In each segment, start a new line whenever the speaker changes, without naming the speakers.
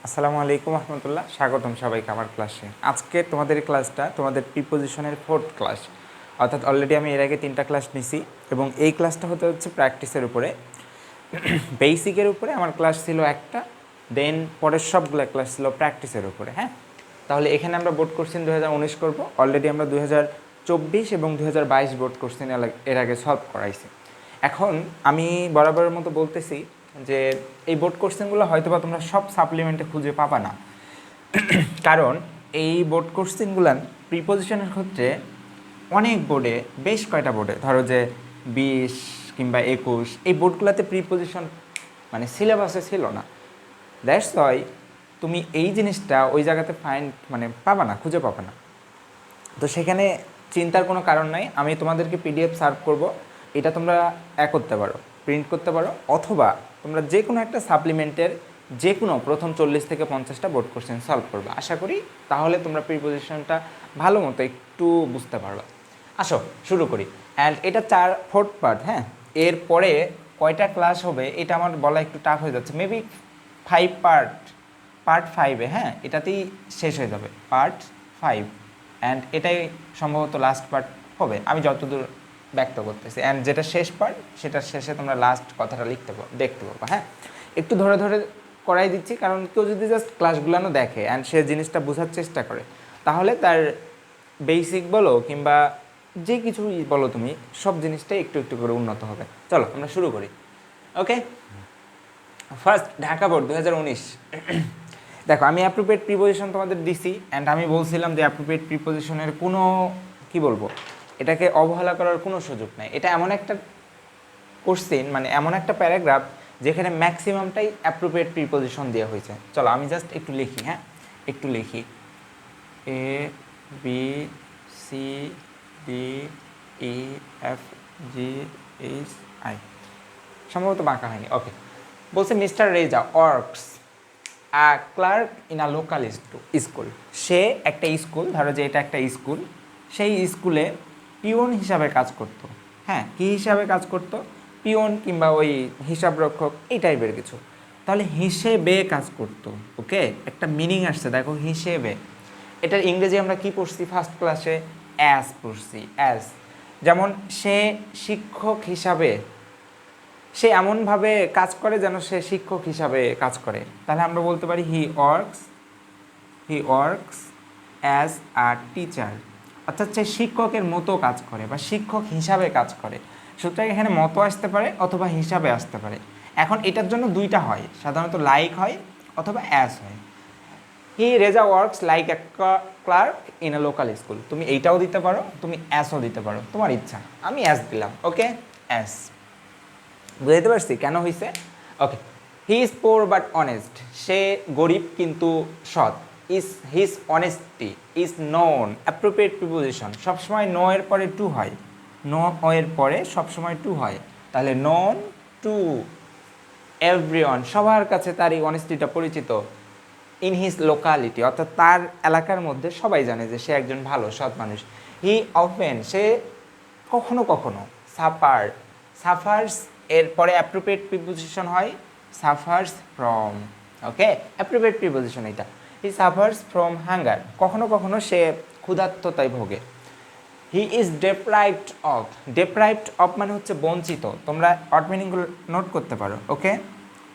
আসসালামু আলাইকুম রহমতুল্লাহ, স্বাগতম সবাইকে আমার ক্লাসে। আজকে তোমাদের এই ক্লাসটা তোমাদের প্রিপোজিশনের 4th ক্লাস, অর্থাৎ অলরেডি আমি এর আগে 3টা ক্লাস নিছি এবং এই ক্লাসটা হচ্ছে প্র্যাকটিসের উপরে, বেসিকের উপরে আমার ক্লাস ছিল একটা, দেন পরের সবগুলো ক্লাস ছিল প্র্যাকটিসের উপরে। হ্যাঁ, তাহলে এখানে আমরা বোর্ড কোশ্চেন 2019 করব। অলরেডি আমরা 2024 এবং 2022 বোর্ড কোশ্চেন এর আগে সলভ করাইছি। এখন আমি বরাবরের মতো বলতেছি যে এই বোর্ড কোশ্চেনগুলো হয়তো বা তোমরা সব সাপ্লিমেন্টে খুঁজে পাবা না, কারণ এই বোর্ড কোশ্চেনগুলান প্রিপোজিশনের ক্ষেত্রে অনেক বোর্ডে, বেশ কয়টা বোর্ডে, ধরো যে 20 কিংবা 21, এই বোর্ডগুলোতে প্রিপোজিশন মানে সিলেবাসে ছিল না। দ্যাটস ওয়াই তুমি এই জিনিসটা ওই জায়গাতে পাবা না, খুঁজে পাবা না। তো সেখানে চিন্তার কোনো কারণ নাই, আমি তোমাদেরকে পিডিএফ সার্ভ করব, এটা তোমরা করতে পারো, প্রিন্ট করতে পারো, অথবা তোমরা যে কোনো একটা সাপ্লিমেন্টের যে কোনো প্রথম 40 থেকে 50টা বোর্ড কোশ্চেন সলভ করবে আশা করি। তাহলে তোমরা প্রিপোজিশনটা ভালো মতো একটু বুঝতে পারবা। আসো শুরু করি। অ্যান্ড এটা 4th পার্ট। হ্যাঁ, এরপরে কয়টা ক্লাস হবে এটা আমার বলা একটু টাফ হয়ে যাচ্ছে, মেবি 5 পার্ট 5-এ, হ্যাঁ, এটাতেই শেষ হয়ে যাবে পার্ট 5। অ্যান্ড এটাই সম্ভবত লাস্ট পার্ট হবে, আমি যতদূর ব্যক্ত করতেছি। অ্যান্ড যেটা শেষ পার্ট, সেটার শেষে তোমরা লাস্ট কথাটা দেখতে পাবো। হ্যাঁ, একটু ধরে ধরে করাই দিচ্ছি, কারণ কেউ যদি জাস্ট ক্লাসগুলানো দেখে অ্যান্ড সে জিনিসটা বোঝার চেষ্টা করে, তাহলে তার বেসিক বলো কিংবা যে কিছুই বলো তুমি, সব জিনিসটাই একটু একটু করে উন্নত হবে। চলো আমরা শুরু করি। ওকে, ফার্স্ট ঢাকা বোর্ড 2019। দেখো, আমি অ্যাপ্রোপ্রিয়েট প্রিপোজিশন তোমাদের দিছি, অ্যান্ড আমি বলছিলাম যে অ্যাপ্রোপ্রিয়েট প্রিপোজিশনের কোনো কি বলবো, এটাকে অবহেলা করার কোনো সুযোগ নাই। এটা এমন একটা কোশ্চেন, মানে এমন একটা প্যারাগ্রাফ যেখানে ম্যাক্সিমামটাই অ্যাপ্রোপ্রিয়েট প্রিপোজিশন দেওয়া হয়েছে। চলো আমি জাস্ট একটু লিখি। হ্যাঁ, একটু লিখি। A B C D E F G H I, সম্ভবত বাঁকা হয়নি। ওকে, বলছে mister Reza works clerk in a local school. সে একটা স্কুল, ধরো যে এটা একটা স্কুল, সেই স্কুলে পিওন হিসাবে কাজ করত। হ্যাঁ, কী হিসাবে কাজ করত? পিওন কিংবা ওই হিসাব রক্ষক, এই টাইপের কিছু। তাহলে হিসেবে কাজ করত। ওকে, একটা মিনিং আসছে, দেখো হিসেবে। এটার ইংরেজি আমরা কি পড়ছি ফার্স্ট ক্লাসে? অ্যাজ পড়ছি, অ্যাজ। যেমন সে শিক্ষক হিসাবে, সে এমনভাবে কাজ করে যেন সে শিক্ষক হিসাবে কাজ করে। তাহলে আমরা বলতে পারি he works as a teacher, অর্থাৎ সে শিক্ষকের মতো কাজ করে বা শিক্ষক হিসাবে কাজ করে। সুতরাং এখানে মতো আসতে পারে অথবা হিসাবে আসতে পারে। এখন এটার জন্য দুইটা হয়, সাধারণত লাইক হয় অথবা অ্যাজ হয়। Reza works like a clerk in a local school, তুমি এইটাও দিতে পারো, তুমি অ্যাসও দিতে পারো, তোমার ইচ্ছা। আমি অ্যাস দিলাম। Okay, as. বুঝতে পারছি কেন হয়েছে? Okay, he is poor but honest, সে গরিব কিন্তু সৎ। His honesty is known, appropriate preposition, সবসময় নো এর পরে টু হয়, নো এর পরে সবসময় টু হয়। তাহলে নোন টু এভরিওয়ান, সবার কাছে তার এই অনেস্টিটা পরিচিত। ইন হিজ লোকালিটি, অর্থাৎ তার এলাকার মধ্যে সবাই জানে যে সে একজন ভালো সৎ মানুষ। হি অফেন, সে কখনো কখনো সাফার্স এর পরে অ্যাপ্রোপ্রিয়েট প্রিপোজিশন হয় suffers from. Okay, appropriate preposition এটা। হি সাফার্স ফ্রম হাঙ্গার, কখনো কখনো সে ক্ষুধার্ততায় ভোগে। হি ইজ ডেপ্রাইভড অফ মানে হচ্ছে বঞ্চিত। তোমরা অড মিনিংগুলো নোট করতে পারো। ওকে,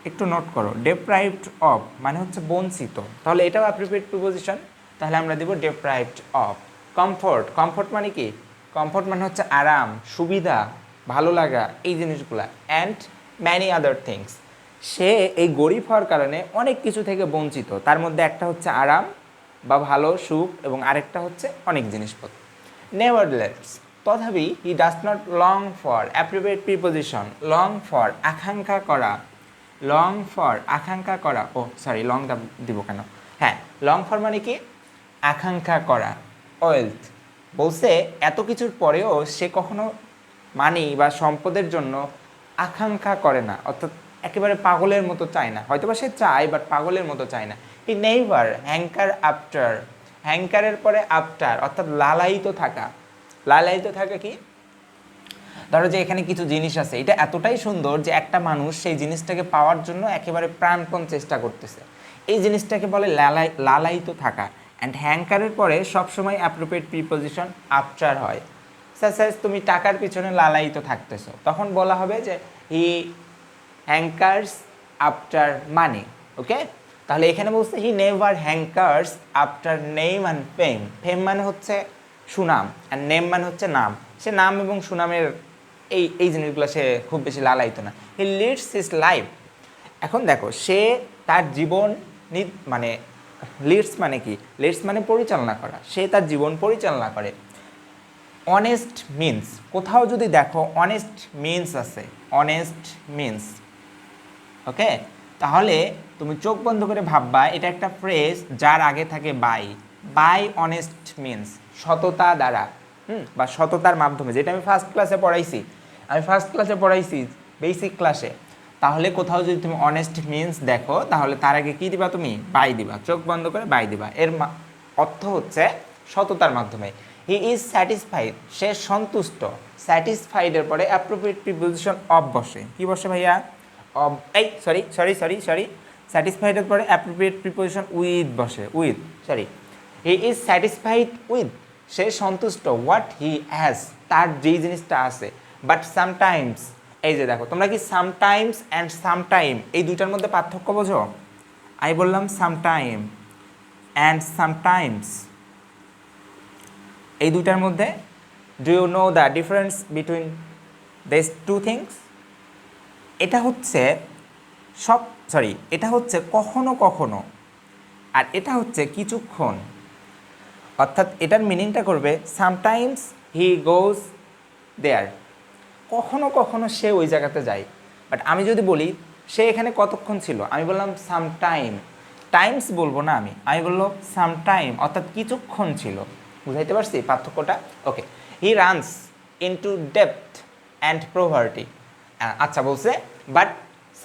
একটু নোট করো। ডেপ্রাইভড অফ মানে হচ্ছে বঞ্চিত, তাহলে এটাও অ্যাপ্রোপ্রিয়েট প্রিপোজিশন। তাহলে আমরা দেব ডেপ্রাইভড অফ। কমফোর্ট মানে কি? কমফোর্ট মানে হচ্ছে আরাম, সুবিধা, ভালো লাগা, এই জিনিসগুলা। অ্যান্ড ম্যানি আদার থিংস, সে এই গরিব হওয়ার কারণে অনেক কিছু থেকে বঞ্চিত। তার মধ্যে একটা হচ্ছে আরাম বা ভালো সুখ, এবং আরেকটা হচ্ছে অনেক জিনিসপত্র। নেভারলেস, তথাপি হি does not long for, appropriate preposition. Long for আকাঙ্ক্ষা করা, লং ফর আকাঙ্ক্ষা করা, ও সরি লং দিব কেন? হ্যাঁ, লং ফর মানে কি? আকাঙ্ক্ষা করা। ওয়েলথ, বলছে এত কিছুর পরেও সে কখনো মানি বা সম্পদের জন্য আকাঙ্ক্ষা করে না, অর্থাৎ একেবারে পাগলের মতো চায় না। হয়তো বা সে চায়, বাট পাগলের মতো চায় না। হি নেইভার হ্যাঙ্কার আফটার, হ্যাঙ্কারের পরে আফটার, অর্থাৎ লালায়িত থাকা। লালায়িত থাকা কি? ধরো যে এখানে কিছু জিনিস আছে, এটা এতটাই সুন্দর যে একটা মানুষ সেই জিনিসটাকে পাওয়ার জন্য একেবারে প্রাণপণ চেষ্টা করতেছে। এই জিনিসটাকে বলে লালায়িত থাকা। অ্যান্ড হ্যাঙ্কারের পরে সবসময় অ্যাপ্রোপ্রিয়েট প্রিপোজিশন আফটার হয়। সাজ তুমি টাকার পিছনে লালায়িত থাকতেছো, তখন বলা হবে যে হি হ্যাঙ্কার্স আফটার মানি। ওকে, তাহলে এখানে বলছে he never hankers after name and fame. Fame মানে হচ্ছে সুনাম, অ্যান্ড নেম মানে হচ্ছে নাম। সে নাম এবং সুনামের এই জিনিসগুলো সে খুব বেশি লালায়িত না। He leads his life. এখন দেখো, সে তার জীবন মানে লিডস মানে কি? লিডস মানে পরিচালনা করা। সে তার জীবন পরিচালনা করে। অনেস্ট মিন্স, কোথাও যদি দেখো অনেস্ট মিন্স আছে, অনেস্ট মিন্স, ওকে, তাহলে তুমি চোখ বন্ধ করে ভাববা এটা একটা ফ্রেজ যার আগে থাকে বাই। বাই অনেস্ট মিন্স, সততা দ্বারা, বা সততার মাধ্যমে, যেটা আমি ফার্স্ট ক্লাসে পড়াইছি বেসিক ক্লাসে। তাহলে কোথাও যদি তুমি অনেস্ট মিন্স দেখো, তাহলে তার আগে কী দিবা? তুমি বাই দিবা, চোখ বন্ধ করে বাই দিবা। এর অর্থ হচ্ছে সততার মাধ্যমে। হি ইজ স্যাটিসফাইড, সে সন্তুষ্ট। স্যাটিসফাইডের পরে অ্যাপ্রোপ্রিয়েট প্রিপোজিশন অফ বসে। কি বসে ভাইয়া? অফ। সরি, স্যাটিসফাইডের পরে অ্যাপ্রোপ্রিয়েট প্রিপোজিশন উইথ বসে। হি ইজ স্যাটিসফাইড উইথ, সে সন্তুষ্ট। হোয়াট হি হ্যাজ, তার যেই জিনিসটা আছে। বাট সামটাইমস, এই যে দেখো, তোমরা কি সামটাইমস অ্যান্ড সামটাইম এই দুইটার মধ্যে পার্থক্য বোঝো? আমি বললাম সামটাইম অ্যান্ড সামটাইমস, এই দুইটার মধ্যে do you know the difference between this two things? এটা হচ্ছে এটা হচ্ছে কখনো কখনো, আর এটা হচ্ছে কিছুক্ষণ। অর্থাৎ এটার মিনিংটা করবে সামটাইমস হি গোজ দেয়ার, কখনো কখনো সে ওই জায়গাতে যায়। বাট আমি যদি বলি সে এখানে কতক্ষণ ছিল, আমি বললাম সামটাইম। টাইমস বলবো না, আমি বললো সামটাইম, অর্থাৎ কিছুক্ষণ ছিল। বুঝাইতে পারছি পার্থক্যটা? Okay. He runs into depth and poverty. আচ্ছা, বলছে বাট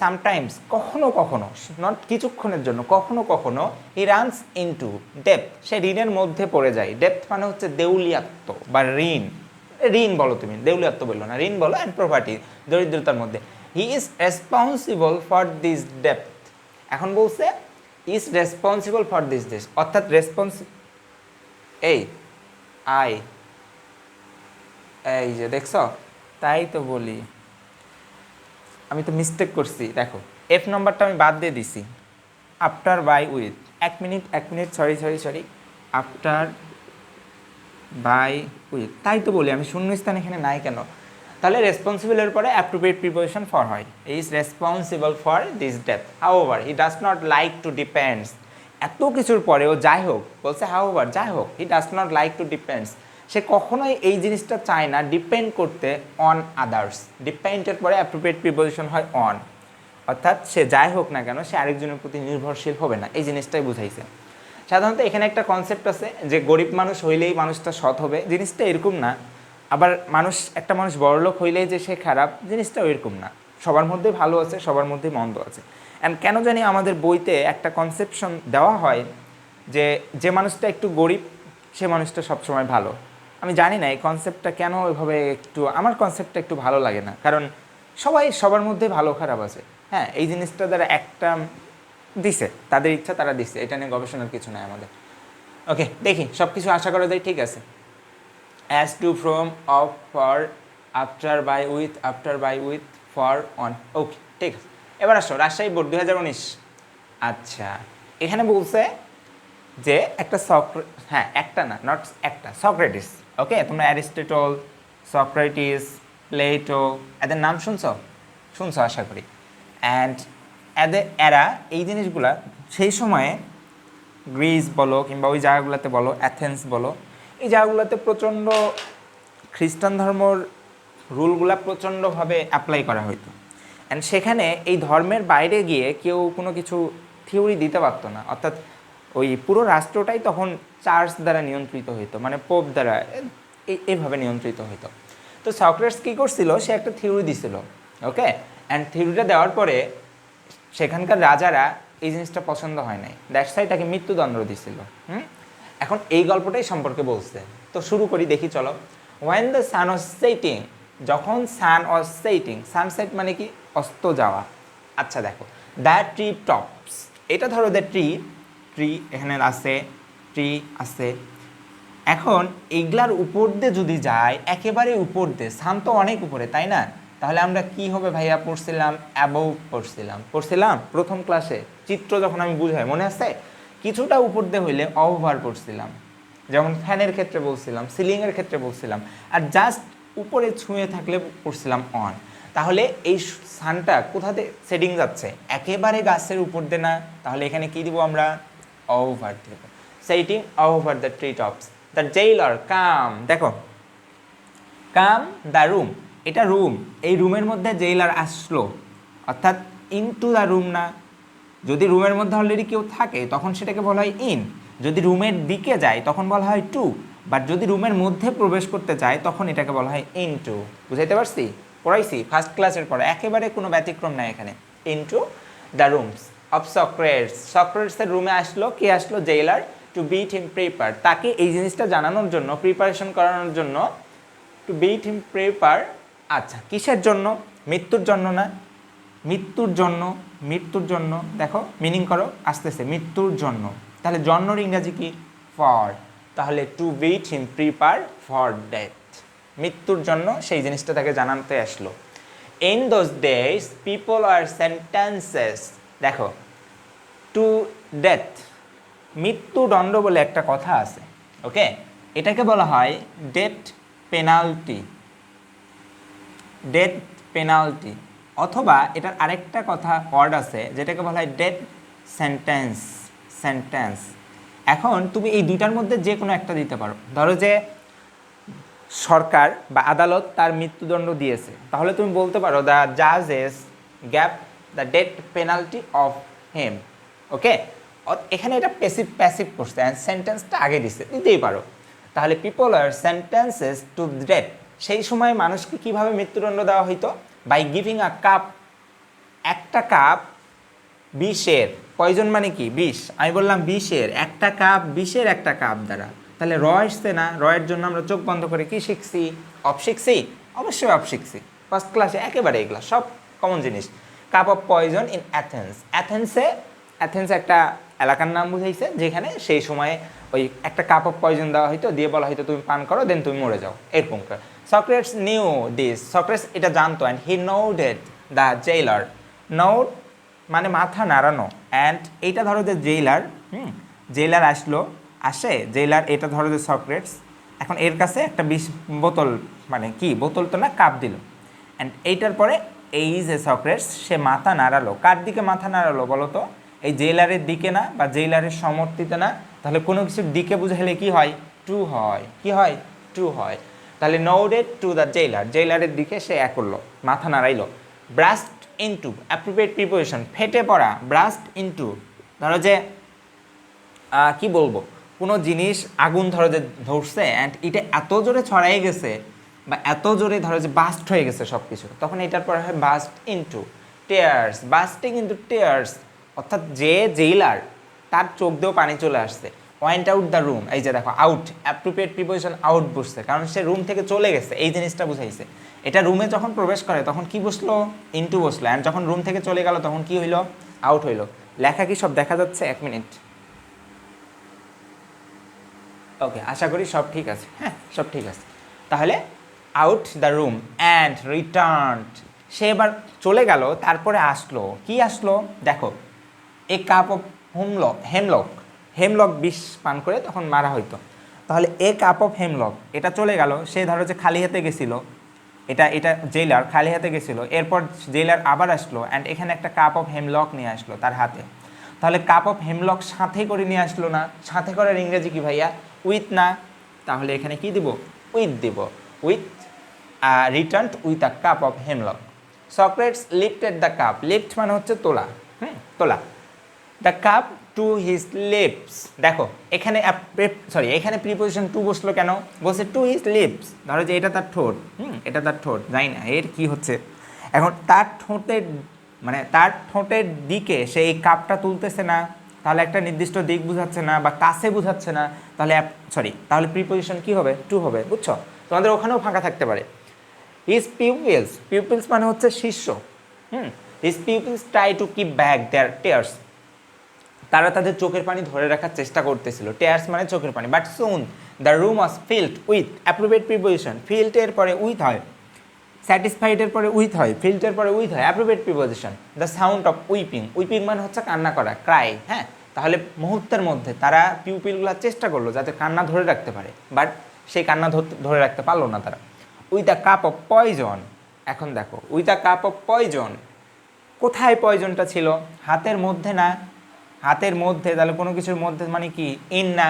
সামটাইমস, কখনো কখনো, নট কিছুক্ষণের জন্য, কখনো কখনো হি রানস ইনটু ডেপথ, সে ঋণের মধ্যে পড়ে যায়। ডেপথ মানে হচ্ছে দেউলিয়াত্ব বা ঋণ বলো, তুমি দেউলিয়াত্ব বললো না, ঋণ বলো, অ্যান্ড প্রভার্টি, দরিদ্রতার মধ্যে। He is responsible for this depth. এখন বলছে ইজ রেসপন্সিবল ফর দিস, অর্থাৎ এই যে দেখছো, তাই তো বলি, আমি তো মিস্টেক করছি। দেখো, এফ নম্বরটা আমি বাদ দিয়ে দিছি, আফটার বাই উইথ। এক minute, sorry, after by with, তাই তো বলি, আমি শূন্যস্থান এখানে নাই কেন? তাহলে রেসপন্সিবলের পরে অ্যাপ্রোপ্রিয়েট প্রিপোজিশন ফর হয়। Is responsible for this death. However he does not like to depends, এত কিছুর পরেও যাই হোক, বলছে হাউএভার, যাই হোক, he does not like to depends, সে কখনোই এই জিনিসটা চায় না ডিপেন্ড করতে অন আদার্স। ডিপেন্ডের পরে অ্যাপ্রোপ্রিয়েট প্রিপোজিশন হয় অন, অর্থাৎ সে যাই হোক না কেন সে আরেকজনের প্রতি নির্ভরশীল হবে না, এই জিনিসটাই বুঝাইছে। সাধারণত এখানে একটা কনসেপ্ট আছে যে গরিব মানুষ হইলেই মানুষটা সৎ হবে, জিনিসটা এরকম না। আবার একটা মানুষ বড়লোক হইলেই যে সে খারাপ, জিনিসটাও এরকম না। সবার মধ্যে ভালো আছে, সবার মধ্যে মন্দ আছে। অ্যান্ড কেন জানি আমাদের বইতে একটা কনসেপশন দেওয়া হয় যে যে মানুষটা একটু গরিব সে মানুষটা সবসময় ভালো। আমি জানি না এই কনসেপ্টটা কেন ওইভাবে, আমার কনসেপ্টটা একটু ভালো লাগে না, কারণ সবার মধ্যে ভালো খারাপ আছে। হ্যাঁ, এই জিনিসটা দ্বারা একটা দিছে, তাদের ইচ্ছা তারা দিচ্ছে, এটা নিয়ে গবেষণার কিছু নাই আমাদের। ওকে, দেখি সব কিছু আশা করা যায় ঠিক আছে। As to, from, of, for, after by with, for, on. Okay, ঠিক আছে। এবার আসো রাজশাহী বোর্ড 2019। আচ্ছা, এখানে বলছে যে একটা সক্রেটিস। ওকে, তোমরা অ্যারিস্টটল, সক্রেটিস, প্লেটো এদের নাম শুনছো আশা করি। অ্যান্ড এরা এই জিনিসগুলা সেই সময়ে গ্রিস বলো কিংবা ওই জায়গাগুলোতে বলো, অ্যাথেন্স বলো, এই জায়গাগুলোতে প্রচণ্ড খ্রিস্টান ধর্মর রুলগুলা প্রচণ্ডভাবে অ্যাপ্লাই করা হইতো। অ্যান্ড সেখানে এই ধর্মের বাইরে গিয়ে কেউ কোনো কিছু থিওরি দিতে পারতো না, অর্থাৎ ওই পুরো রাষ্ট্রটাই তখন চার্চ দ্বারা নিয়ন্ত্রিত হইতো, মানে পোপ দ্বারা এইভাবে নিয়ন্ত্রিত হইতো। তো সক্রেটিস কী করছিল, সে একটা থিওরি দিছিল। ওকে, অ্যান্ড থিওরিটা দেওয়ার পরে সেখানকার রাজারা এই জিনিসটা পছন্দ হয় নাই, দ্যাটস ওয়াই তাকে মৃত্যুদণ্ড দিছিল। এখন এই গল্পটাই সম্পর্কে বলছে, তো শুরু করি, দেখি চলো। When the sun was setting, যখন সান ওয়াজ সেটিং, সানসেট মানে কি, অস্ত যাওয়া। আচ্ছা দেখো, দ্য ট্রি টপস, এটা ধরো যে ট্রি, ট্রি এখানে আছে, ট্রি আছে। এখন এগুলার উপর দিয়ে যদি যায়, একেবারে উপর দিয়ে, সান তো অনেক উপরে তাই না, তাহলে আমরা কি হবে ভাইয়া পড়ছিলাম, অ্যাবোভ পড়ছিলাম প্রথম ক্লাসে চিত্র যখন আমি বুঝাই, মনে আছে? কিছুটা উপর দিয়ে হইলে ওভার পড়ছিলাম, যেমন ফ্যানের ক্ষেত্রে বলছিলাম, সিলিংয়ের ক্ষেত্রে বলছিলাম, আর জাস্ট উপরে ছুঁয়ে থাকলে পড়ছিলাম অন। তাহলে এই সানটা কোথাতে সেটিং যাচ্ছে, একেবারে গাছের উপর দিয়ে না, তাহলে এখানে কি দিব আমরা, ওভার দিব, setting over the tree tops. The jailer come, দেখো কাম দ্য রুম, এটা রুম, এই রুমের মধ্যে জেইলার আসলো, অর্থাৎ ইনটু দ্য রুম না। যদি রুমের মধ্যে অলরেডি কেউ থাকে তখন সেটাকে বলা হয় ইন, যদি রুমের দিকে যায় তখন বলা হয় টু, বাট যদি রুমের মধ্যে প্রবেশ করতে চায় তখন এটাকে বলা হয় ইনটু। বুঝাইতে পারছি? পড়াইছি ফার্স্ট ক্লাসের পরে, একেবারে কোনো ব্যতিক্রম নাই এখানে। ইনটু দ্য রুমস অফ সক্রেটস, সক্রেটসের রুমে আসলো, কে আসলো, জেইলার, টু বিট হিম প্রিপার, তাকে এই জিনিসটা জানানোর জন্য, প্রিপারেশন করানোর জন্য, টু বিট হিম প্রিপার। আচ্ছা, কিসের জন্য? মৃত্যুর জন্য না, মৃত্যুর জন্য, মৃত্যুর জন্য, দেখো মিনিং করো, আসতেছে মৃত্যুর জন্য, তাহলে জন্মর ইংরাজি কি, ফর, তাহলে to bid him prepare for death, মৃত্যুর জন্য সেই জিনিসটা তাকে জানাতে আসলো। In those days people are sentences, দেখো টু ডেথ, মৃত্যুদণ্ড বলে একটা কথা আছে, ওকে, এটাকে বলা হয় ডেথ পেনাল্টি, ডেথ পেনাল্টি, অথবা এটার আরেকটা কথা ওয়ার্ড আছে যেটাকে বলা হয় ডেথ সেন্টেন্স, সেন্টেন্স। এখন তুমি এই দুইটার মধ্যে যে কোনো একটা দিতে পারো, ধরো যে সরকার বা আদালত তার মৃত্যুদণ্ড দিয়েছে, তাহলে তুমি বলতে পারো দ্য জাজেস gave the death penalty of him, okay. এখানে এটা প্যাসিভ প্যাসিভ করছে, অ্যান্ড সেন্টেন্সটা আগে দিতেই পারো। তাহলে people are sentences to death, সেই সময় মানুষকে কিভাবে মৃত্যুদণ্ড দেওয়া হইতো, বাই গিভিং আ কাপ, একটা কাপ বিষের, পয়জন মানে কি, বিষ, আমি বললাম বিষের একটা কাপ, বিষের একটা কাপ দ্বারা, তাহলে র আসছে না, রয়ের জন্য আমরা চোখ বন্ধ করে কি শিখছি, অফ শিখছি, অবশ্যই অফ শিখছি ফার্স্ট ক্লাসে, একেবারে এগুলা সব কমন জিনিস। Cup of poison in Athens, অ্যাথেন্সে একটা এলাকার নাম বুঝাইছে যেখানে সেই সময়ে ওই একটা কাপ অফ পয়জন দেওয়া হয়তো, দিয়ে বলা হয়তো তুমি পান করো দেন তুমি মরে যাও, এরকম করে। সক্রেটস নিউ দিস, সক্রেটস এটা জানতো, and he nodded the জেইলার, node মানে মাথা নাড়ানো, অ্যান্ড এইটা ধরো যে জেইলার, জেইলার আসলো, আসে জেইলার, এটা ধরো যে সক্রেটস, এখন এর কাছে একটা বিষ বোতল, মানে কি বোতল তো না, কাপ দিল, অ্যান্ড এইটার পরে এই যে সক্রেটস সে মাথা নাড়ালো, কার দিকে মাথা নাড়ালো বলো তো, এই জেইলারের দিকে না, বা জেইলারের সমর্থিতে না, তাহলে কোনো কিছুর দিকে বুঝাইলে কি হয়, টু হয়, কি হয়, টু হয়। তাহলে নোডেড টু দ্য জেইলার, জেইলারের দিকে সে এক করলো, মাথা নাড়াইলো। ব্রাস্ট ইনটু, অ্যাপ্রোপ্রিয়েট প্রিপোজিশন, ফেটে পড়া, ব্রাস্ট ইনটু, ধরো যে কি বলবো, কোনো জিনিস আগুন ধরো যে ধরছে, অ্যান্ড এটা এত জোরে ছড়াই গেছে, বা এত জোরে ধরো যে বাস্ট হয়ে গেছে সব কিছু, তখন এটার পরে হয় বাস্ট ইনটু টেয়ার্স, বাস্টিং ইনটু টেয়ার্স, অর্থাৎ যে জেইলার তার চোখ দিয়েও পানি চলে আসছে। ওয়েন্ট আউট দ্য রুম, এই যে দেখো আউট, অ্যাপ্রোপ্রিয়েট প্রিপোজিশন আউট বসছে, কারণ সে রুম থেকে চলে গেছে, এই জিনিসটা বুঝাইছে। এটা রুমে যখন প্রবেশ করে তখন কি বসলো, ইনটু বসলো, অ্যান্ড যখন রুম থেকে চলে গেল তখন কি হইলো, আউট হইলো। লেখা কি সব দেখা যাচ্ছে? এক মিনিট, ওকে, আশা করি সব ঠিক আছে, হ্যাঁ সব ঠিক আছে। তাহলে out the room and returned, সে এবার চলে গেল, তারপরে আসলো, কি আসলো দেখো, a cup of hemlock, hemlock বিষ পান করে তখন মারা হইতো, তাহলে এ কাপ অফ হেমলক, এটা চলে গেল, সে ধরো যে খালি হাতে গেছিলো, এটা জেইলার খালি হাতে গেছিলো, এরপর জেইলার আবার আসলো, অ্যান্ড এখানে একটা কাপ অফ হেমলক নিয়ে আসলো তার হাতে, তাহলে কাপ অফ হেমলক সাথে করে নিয়ে আসলো না, সাথে করার ইংরেজি কি ভাইয়া, উইথ না, তাহলে এখানে কি দিব, উইথ দিব, with return with a cup of hemlock. Socrates lifted the cup, lift মানে হচ্ছে তোলা, তোলা, the cup to his lips, দেখো এখানে এখানে প্রিপোজিশন টু বসলো কেন, বলছে টু হিজ লিপস, ধরো যে এটা তার ঠোঁট, এটা তার ঠোঁট, জানি না এর কি হচ্ছে, এখন তার ঠোঁটের মানে তার ঠোঁটের দিকে সে এই কাপটা তুলতেছে না, তাহলে একটা নির্দিষ্ট দিক বুঝাচ্ছে না, বা কাছে বুঝাচ্ছে না, তাহলে তাহলে প্রিপোজিশন কি হবে, টু হবে, বুঝছো? তোমাদের ওখানেও ফাঁকা থাকতে পারে। হিজ পিউপিলস, পিউপিলস মানে হচ্ছে শিষ্য, his pupils try to keep back their tears, তারা তাদের চোখের পানি ধরে রাখার চেষ্টা করতেছিল, টিয়ার্স মানে চোখের পানি। But soon the room was filled with appropriate preposition, ফিল্ডের পরে উইথ হয়, স্যাটিসফাইডের পরে উইথ হয়, ফিল্ডের পরে উইথ হয় appropriate preposition. The sound of weeping, weeping মানে হচ্ছে কান্না করা, ক্রাই। হ্যাঁ, তাহলে মুহূর্তের মধ্যে তারা পিউপিলগুলো চেষ্টা করলো যাতে কান্না ধরে রাখতে পারে, বাট সেই কান্না ধরে রাখতে পারলো না তারা। With a cup of poison, এখন দেখো with a cup of poison, কোথায় পয়জনটা ছিল? হাতের মধ্যে না, হাতের মধ্যে, তাহলে কোনো কিছুর মধ্যে মানে কি? ইন না,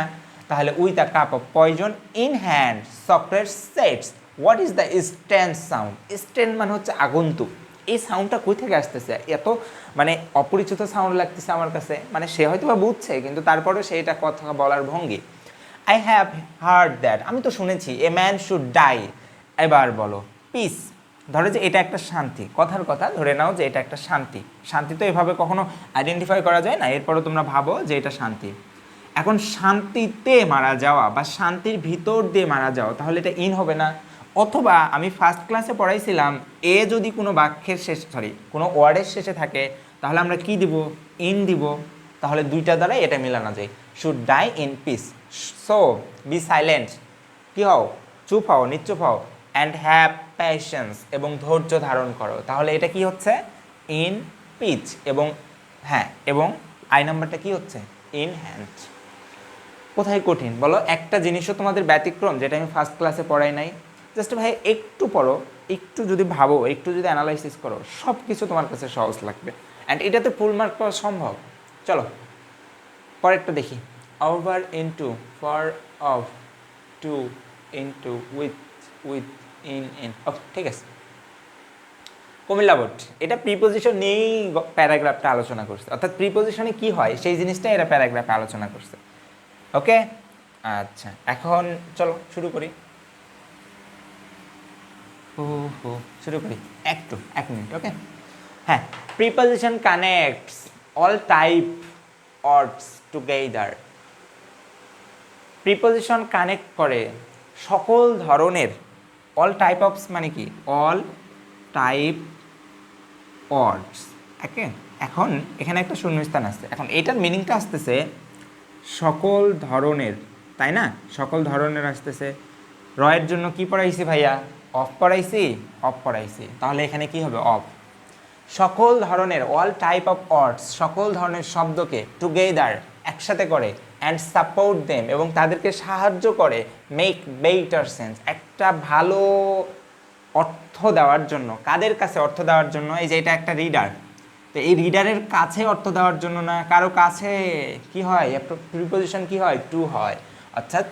তাহলে with a cup of poison in hand Socrates sets what is the stand sound. Stand মানে হচ্ছে আগন্তুক, এই সাউন্ডটা কই থেকে আসতেছে? এত মানে অপরিচিত সাউন্ড লাগতেছে আমার কাছে, মানে সে হয়তো বা বুঝছে কিন্তু তারপরেও সেইটা কথা বলার ভঙ্গি। আই হ্যাভ হার্ড দ্যাট, আমি তো শুনেছি, এ ম্যান শুড ডাই। এবার বলো পিস, ধরো যে এটা একটা শান্তি, কথার কথা ধরে নাও যে এটা একটা শান্তি। শান্তি তো এভাবে কখনো আইডেন্টিফাই করা যায় না, এরপরও তোমরা ভাবো যে এটা শান্তি। এখন শান্তিতে মারা যাওয়া বা শান্তির ভিতর দিয়ে মারা যাওয়া, তাহলে এটা ইন হবে না? অথবা আমি ফার্স্ট ক্লাসে পড়াইছিলাম, এ যদি কোনো বাক্যের শেষে, কোনো ওয়ার্ডের শেষে থাকে তাহলে আমরা কি দিব? ইন দিব। তাহলে দুইটা দ্বারাই এটা মিলানো যায়, should die in peace. So be silent, কি হও? চুপ হও, নিশ্চুপ হও। অ্যান্ড হ্যাভ প্যাশেন্স, এবং ধৈর্য ধারণ করো। তাহলে এটা কি হচ্ছে? In peace. এবং হ্যাঁ, এবং আই নাম্বারটা কি হচ্ছে? In hand. কোথায় কঠিন বলো? একটা জিনিসও তোমাদের ব্যতিক্রম যেটা আমি ফার্স্ট ক্লাসে পড়াই নাই? জাস্ট ভাই একটু পড়ো, একটু যদি ভাবো, একটু যদি অ্যানালাইসিস করো, সব কিছু তোমার কাছে সহজ লাগবে। অ্যান্ড এটাতে ফুল মার্ক পাওয়া সম্ভব। চলো পরেরটা দেখি। Over into, for of, to, into, with, with, in. Okay, ঠিক আছে। কুমিল্লা বোর্ড এটা প্রিপোজিশন নিয়েই প্যারাগ্রাফটা আলোচনা করছে, অর্থাৎ প্রিপোজিশনে কি হয় সেই জিনিসটা এরা প্যারাগ্রাফে আলোচনা করছে। ওকে, আচ্ছা এখন চলো শুরু করি। শুরু করি, এক মিনিট। ওকে, হ্যাঁ। প্রিপোজিশন কানেক্টস অল টাইপ ওয়ার্ডস টুগেদার। প্রিপোজিশন কানেক্ট করে সকল ধরনের, অল টাইপ অফস মানে কি? অল টাইপ ওয়ার্ডস। ওকে, এখন এখানে একটা শূন্যস্থান আসছে, এখন এটার মিনিংটা আসতেছে সকল ধরনের, তাই না? সকল ধরনের আসতেছে। রয়ের জন্য কি পড়াইছি ভাইয়া? অফ পড়াইছি, অফ পড়াইছি, তাহলে এখানে কি হবে? অফ। সকল ধরনের, অল টাইপ অফ ওয়ার্ডস, সকল ধরনের শব্দকে টুগেদার একসাথে করে, অ্যান্ড সাপোর্ট দেম এবং তাদেরকে সাহায্য করে, মেক বেটার সেন্স একটা ভালো অর্থ দেওয়ার জন্য। কাদের কাছে অর্থ দেওয়ার জন্য? এই যে এটা একটা রিডার, তো এই রিডারের কাছে অর্থ দেওয়ার জন্য না, কারো কাছে কি হয়? প্রিপোজিশন কি হয়? টু হয়, অর্থাৎ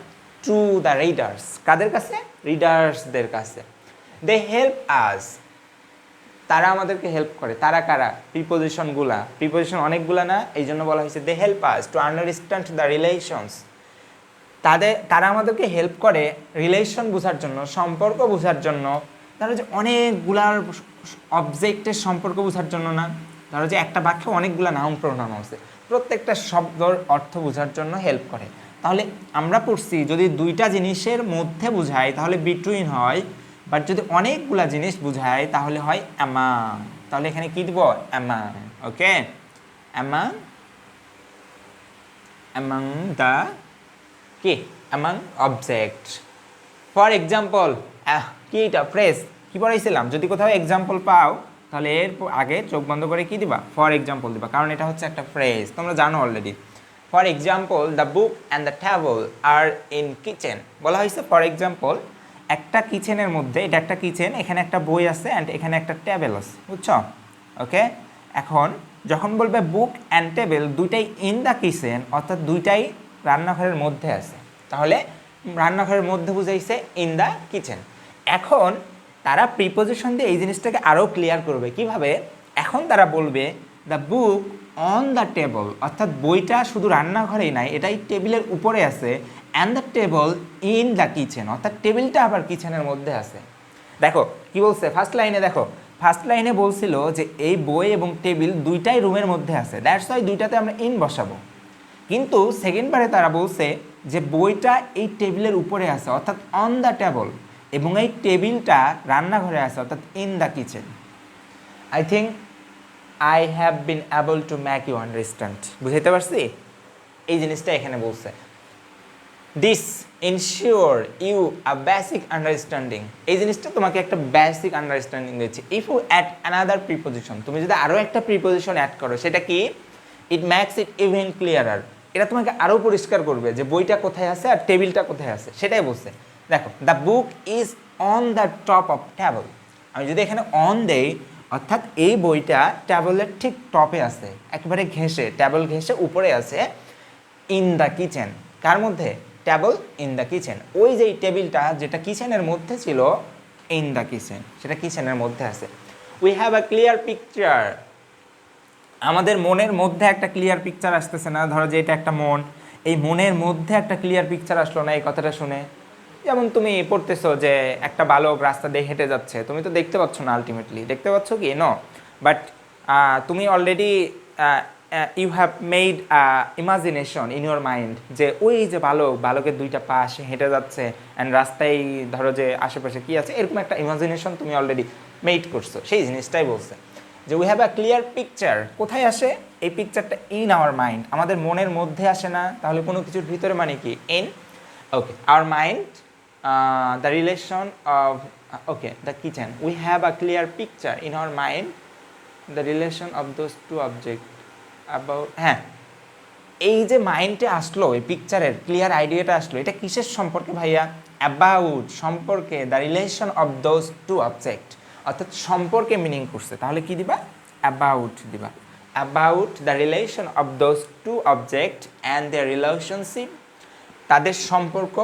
টু দ্য রিডার্স। কাদের কাছে? রিডার্সদের কাছে। দে হেল্প আস, তারা আমাদেরকে হেল্প করে। তারা কারা? প্রিপোজিশনগুলা, প্রিপোজিশন অনেকগুলা না, এই জন্য বলা হয়েছে they help us to understand the relations. তারা আমাদেরকে হেল্প করে রিলেশন বোঝার জন্য, সম্পর্ক বোঝার জন্য। তারা যে অনেকগুলার অবজেক্টের সম্পর্ক বোঝার জন্য না, ধরো যে একটা বাক্যে অনেকগুলো নাউন প্রোনাউন আছে, প্রত্যেকটা শব্দর অর্থ বোঝার জন্য হেল্প করে। তাহলে আমরা পড়ছি যদি দুইটা জিনিসের মধ্যে বোঝায় তাহলে বিটুইন হয়, বাট যদি অনেকগুলা জিনিস বোঝায় তাহলে হয় অ্যামাং। তাহলে এখানে কি দিব? Among. Okay, among, among the কি? Among object. ফর এক্সাম্পল, কি এটা? ফ্রেজ কি পড়াইছিলাম? যদি কোথাও এক্সাম্পল পাও তাহলে এর আগে চোখ বন্ধ করে কি দিবা? ফর এক্সাম্পল দিবা, কারণ এটা হচ্ছে একটা ফ্রেজ, তোমরা জানো already. For example, the book and the table are in kitchen. বলা হয়েছে ফর এক্সাম্পল একটা কিচেনের মধ্যে, এটা একটা কিচেন, এখানে একটা বই আছে অ্যান্ড এখানে একটা টেবিল আছে, বুঝছো? ওকে, এখন যখন বলবে বুক অ্যান্ড টেবিল, দুইটাই ইন দ্য কিচেন, অর্থাৎ দুইটাই রান্নাঘরের মধ্যে আছে, তাহলে রান্নাঘরের মধ্যে বুঝাইছে ইন দ্য কিচেন। এখন তারা প্রিপোজিশন দিয়ে এই জিনিসটাকে আরও ক্লিয়ার করবে। কিভাবে? এখন তারা বলবে the book on the table, অর্থাৎ বইটা শুধু রান্নাঘরেই নাই, এটাই টেবিলের উপরে আছে, and the table in the kitchen, অর্থাৎ টেবিলটা আবার কিচেনের মধ্যে আছে। দেখো কি বলছে ফার্স্ট লাইনে, দেখো ফার্স্ট লাইনে বলছিল যে এই বই এবং টেবিল দুইটাই রুমের মধ্যে আছে, দ্যাটস ওয়াই দুইটাতে আমরা ইন বসাবো। কিন্তু সেকেন্ডবারে তারা বলছে যে বইটা এই টেবিলের উপরে আছে, অর্থাৎ অন দ্য টেবল, এবং এই টেবিলটা রান্নাঘরে আছে, অর্থাৎ in the kitchen. I think I have been able to make you understand. বুঝাইতে পারছি? এই জিনিসটা এখানে বলছে। This ensure you a basic understanding, এই জিনিসটা তোমাকে একটা বেসিক আন্ডারস্ট্যান্ডিং দিচ্ছে। If you add another preposition, তুমি যদি আরও একটা প্রিপোজিশন অ্যাড করো, সেটা কি? ইট মেক্স ইট ইভেন ক্লিয়ারার, এটা তোমাকে আরও পরিষ্কার করবে যে বইটা কোথায় আছে আর টেবিলটা কোথায় আছে, সেটাই বলছে। দেখো, the book is on the top of table, আমি যদি এখানে অন দেই, অর্থাৎ এই বইটা টেবলের ঠিক টপে আছে, একেবারে ঘেঁষে, টেবল ঘেঁষে উপরে আছে। ইন দ্য কিচেন, কার মধ্যে? টেবল ইন দ্য কিচেন, ওই যে টেবিলটা যেটা কিচেনের মধ্যে ছিল, ইন দ্য কিচেন, সেটা কিচেনের মধ্যে আছে। We have a clear picture, আমাদের মনের মধ্যে একটা ক্লিয়ার পিকচার আসতেছে না? ধরো যে এটা একটা মন, এই মনের মধ্যে একটা ক্লিয়ার পিকচার আসলো না এই কথাটা শুনে? যেমন তুমি পড়তেছো যে একটা বালক রাস্তা দিয়ে হেঁটে যাচ্ছে, তুমি তো দেখতে পাচ্ছ না, আলটিমেটলি দেখতে পাচ্ছ কি? নো, বাট তুমি already you have made imagination in your mind, যে ওই যে বালকের দুইটা পা সে হেঁটে যাচ্ছে, অ্যান্ড রাস্তায় ধরো যে আশেপাশে কী আছে, এরকম একটা ইমাজিনেশন তুমি অলরেডি মেড করছো, সেই জিনিসটাই বলছে যে we have a clear picture. কোথায় আসে এই পিকচারটা? ইন আওয়ার মাইন্ড, আমাদের মনের মধ্যে আসে না? তাহলে কোনো কিছুর ভিতরে মানে কি? In. Okay, our mind, the relation of, okay, the kitchen, we have a clear picture in our mind, the relation of those two object about, হ্যাঁ, এই যে মাইন্ডে আসলো, এই পিকচারের ক্লিয়ার আইডিয়াটা আসলো, এটা কিসের সম্পর্কে ভাইয়া? অ্যাবাউট, সম্পর্কে, the relation of those two object, অর্থাৎ সম্পর্কে মিনিং করছে, তাহলে কি দিবা? অ্যাবাউট দিবা। About the relation of those two object and their relationship, তাদের সম্পর্ক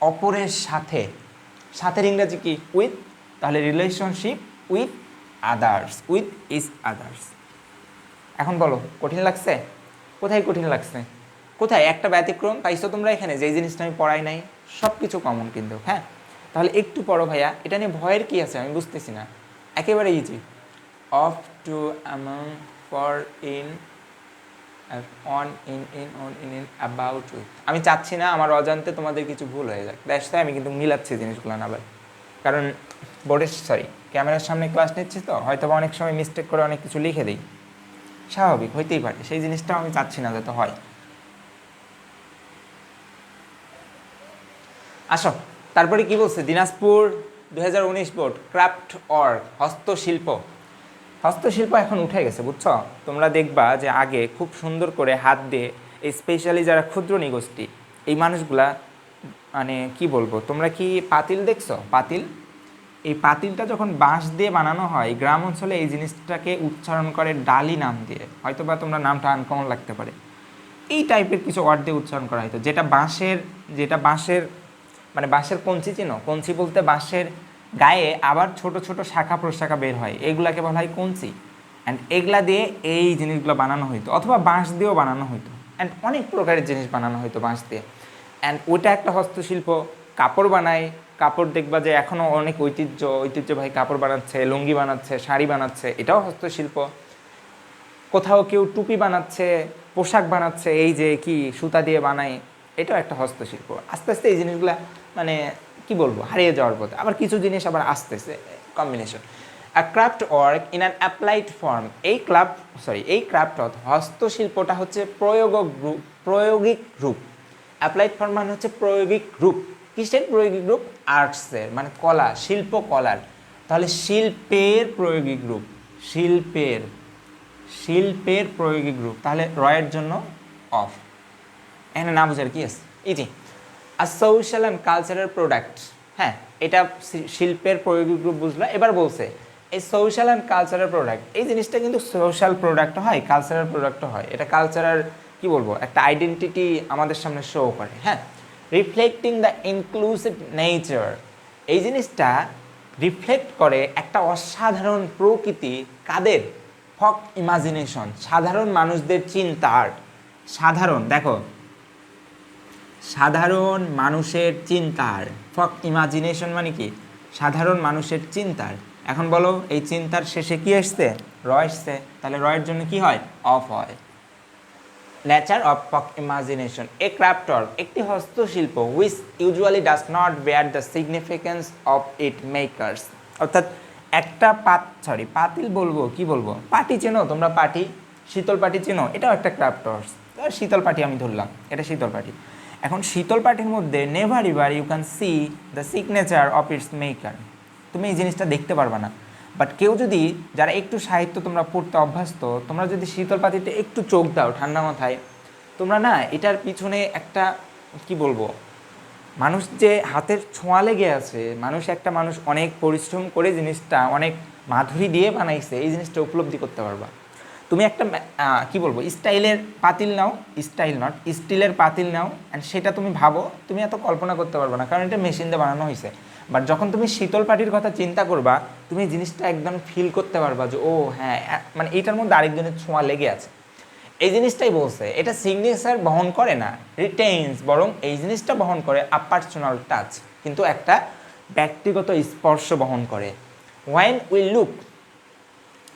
অপরের সাথে, সাথের ইংরেজি কি? উইথ, তাহলে relationship with others, with is others. এখন বলো, কঠিন লাগছে? কোথায় কঠিন লাগছে? কোথায় একটা ব্যতিক্রম পাইছো তোমরা এখানে, যে জিনিসটা আমি পড়াই নাই? সব কিছু কমন কিন্তু, হ্যাঁ। তাহলে একটু পড়ো ভাইয়া, এটা নিয়ে ভয়ের কি আছে আমি বুঝতেছি না, একেবারে easy. Of, to, among, for, in, on, in, about, with. আমি চাচ্ছি না আমার অজান্তে তোমাদের কিছু ভুল হয়ে যাক, দ্যাটস তাই আমি কিন্তু মিলাচ্ছি জিনিসগুলো না আবার, কারণ বোর্ডের ক্যামেরার সামনে ক্লাস নিচ্ছি তো, হয়তো অনেক সময় মিস্টেক করে অনেক কিছু লিখে দিই, স্বাভাবিক, হইতেই পারে, সেই জিনিসটাও আমি চাচ্ছি না যাতে হয়। আসো, তারপরে কি বলছে? দিনাজপুর 2019 বোর্ড, ক্রাফট ওয়ার্ক, হস্তশিল্প। হস্তশিল্প এখন উঠে গেছে, বুঝছো? তোমরা দেখবা যে আগে খুব সুন্দর করে হাত দিয়ে, এই স্পেশালি যারা ক্ষুদ্র নিগোষ্ঠী, এই মানুষগুলা, মানে কি বলবো, তোমরা কি পাতিল দেখছো? পাতিল, এই পাতিলটা যখন বাঁশ দিয়ে বানানো হয়, গ্রাম অঞ্চলে এই জিনিসটাকে উচ্চারণ করে ডালি নাম দিয়ে, হয়তো বা তোমরা নামটা আনকমন লাগতে পারে, এই টাইপের কিছু ওয়ার্ড দিয়ে উচ্চারণ করা হয়তো, যেটা বাঁশের মানে বাঁশের কঞ্চি, চিনো? কঞ্চি বলতে বাঁশের গায়ে আবার ছোট ছোট শাখা প্রশাখা বের হয়, এগুলাকে বলা হয় কঞ্চি। অ্যান্ড এগুলা দিয়ে এই জিনিসগুলো বানানো হইতো, অথবা বাঁশ দিয়েও বানানো হইতো, অ্যান্ড অনেক প্রকারের জিনিস বানানো হইতো বাঁশ দিয়ে। অ্যান্ড ওটা একটা হস্তশিল্প। কাপড় বানায়, কাপড় দেখবা যে এখনও অনেক ঐতিহ্যবাহী কাপড় বানাচ্ছে, লুঙ্গি বানাচ্ছে, শাড়ি বানাচ্ছে, এটাও হস্তশিল্প। কোথাও কেউ টুপি বানাচ্ছে, পোশাক বানাচ্ছে, এই যে কি সুতা দিয়ে বানায়, এটাও একটা হস্তশিল্প। আস্তে আস্তে এই জিনিসগুলো মানে কি বলবো, হারিয়ে যাওয়ার পথে, আবার কিছু জিনিস আবার আসতেছে, combination. Craft work in an applied form, এই ক্রাফট হস্তশিল্পটা হচ্ছে প্রয়োগিক রূপ। অ্যাপ্লাইড ফর্ম মানে হচ্ছে প্রয়োগিক রূপ। কিসের প্রয়োগিক রূপ? আর্টসের, মানে কলা, শিল্প কলার। তাহলে শিল্পের প্রয়োগিক রূপ, শিল্পের প্রয়োগিক রূপ, তাহলে রয়ের জন্য অফ। এখানে না বোঝার কি আছে, ইজি। আর সোশ্যাল অ্যান্ড কালচারাল প্রোডাক্ট, হ্যাঁ, এটা শিল্পের প্রয়োগিক রূপ বুঝলো। এবার বলছে এই সোশ্যাল অ্যান্ড কালচারাল প্রোডাক্ট, এই জিনিসটা কিন্তু সোশ্যাল প্রোডাক্টও হয়, কালচারাল প্রোডাক্টও হয়। এটা কালচারাল কি বলবো, একটা আইডেন্টিটি আমাদের সামনে শো করে, হ্যাঁ। রিফ্লেক্টিং দ্য ইনক্লুসিভ নেচার, এই জিনিসটা রিফ্লেক্ট করে একটা অসাধারণ প্রকৃতি, কাদের? ফক ইমাজিনেশন, সাধারণ মানুষদের চিন্তার। দেখো, সাধারণ মানুষের চিন্তার, ফক ইমাজিনেশন মানে কি? সাধারণ মানুষের চিন্তার। এখন বলো, এই চিন্তার শেষে কি আসছে? র আসছে, তাহলে রয়ের জন্য কি হয়? অফ হয়। Nature of folk imagination, a craft work, একটি হস্তশিল্প, which usually does not bear the significance of it makers, অর্থাৎ একটা পাতিল বলবো, কি বলবো, পাটি চেনো তোমরা? পাটি, শীতল পাটি চেনো? এটাও একটা ক্রাফট ওয়ার্কস। শীতল পাটি আমি ধরলাম, এটা শীতল পাটি। এখন শীতল পাটির মধ্যে never ever you can see the signature of its maker, তুমি এই জিনিসটা দেখতে পারবা না। বাট কেউ যদি, যারা একটু সাহিত্য তোমরা পড়তে অভ্যস্ত, তোমরা যদি শীতল পাটিতে একটু চোখ দাও ঠান্ডা মাথায়, তোমরা না এটার পিছনে একটা কি বলবো, মানুষ যে হাতের ছোঁয়া লেগে আছে, মানুষ অনেক পরিশ্রম করে জিনিসটা অনেক মাধুরী দিয়ে বানাইছে, এই জিনিসটা উপলব্ধি করতে পারবা। তুমি একটা কি বলবো স্টাইলের পাতিল নাও, স্টাইল নট স্টিলের পাতিল নাও, অ্যান্ড সেটা তুমি ভাবো, তুমি এত কল্পনা করতে পারবে না, কারণ এটা মেশিন দিয়ে বানানো হয়েছে। বাট যখন তুমি শীতল পাটির কথা চিন্তা করবা, তুমি জিনিসটা একদম ফিল করতে পারবা যে ও হ্যাঁ, মানে এটার মধ্যে আরেকজনের ছোঁয়া লেগে আছে। এই জিনিসটাই বলছে, এটা সিগনেচার বহন করে না, রিটেইনস, বরং এই জিনিসটা বহন করে আ পার্সোনাল টাচ, কিন্তু একটা ব্যক্তিগত স্পর্শ বহন করে। ওয়েন উই লুক,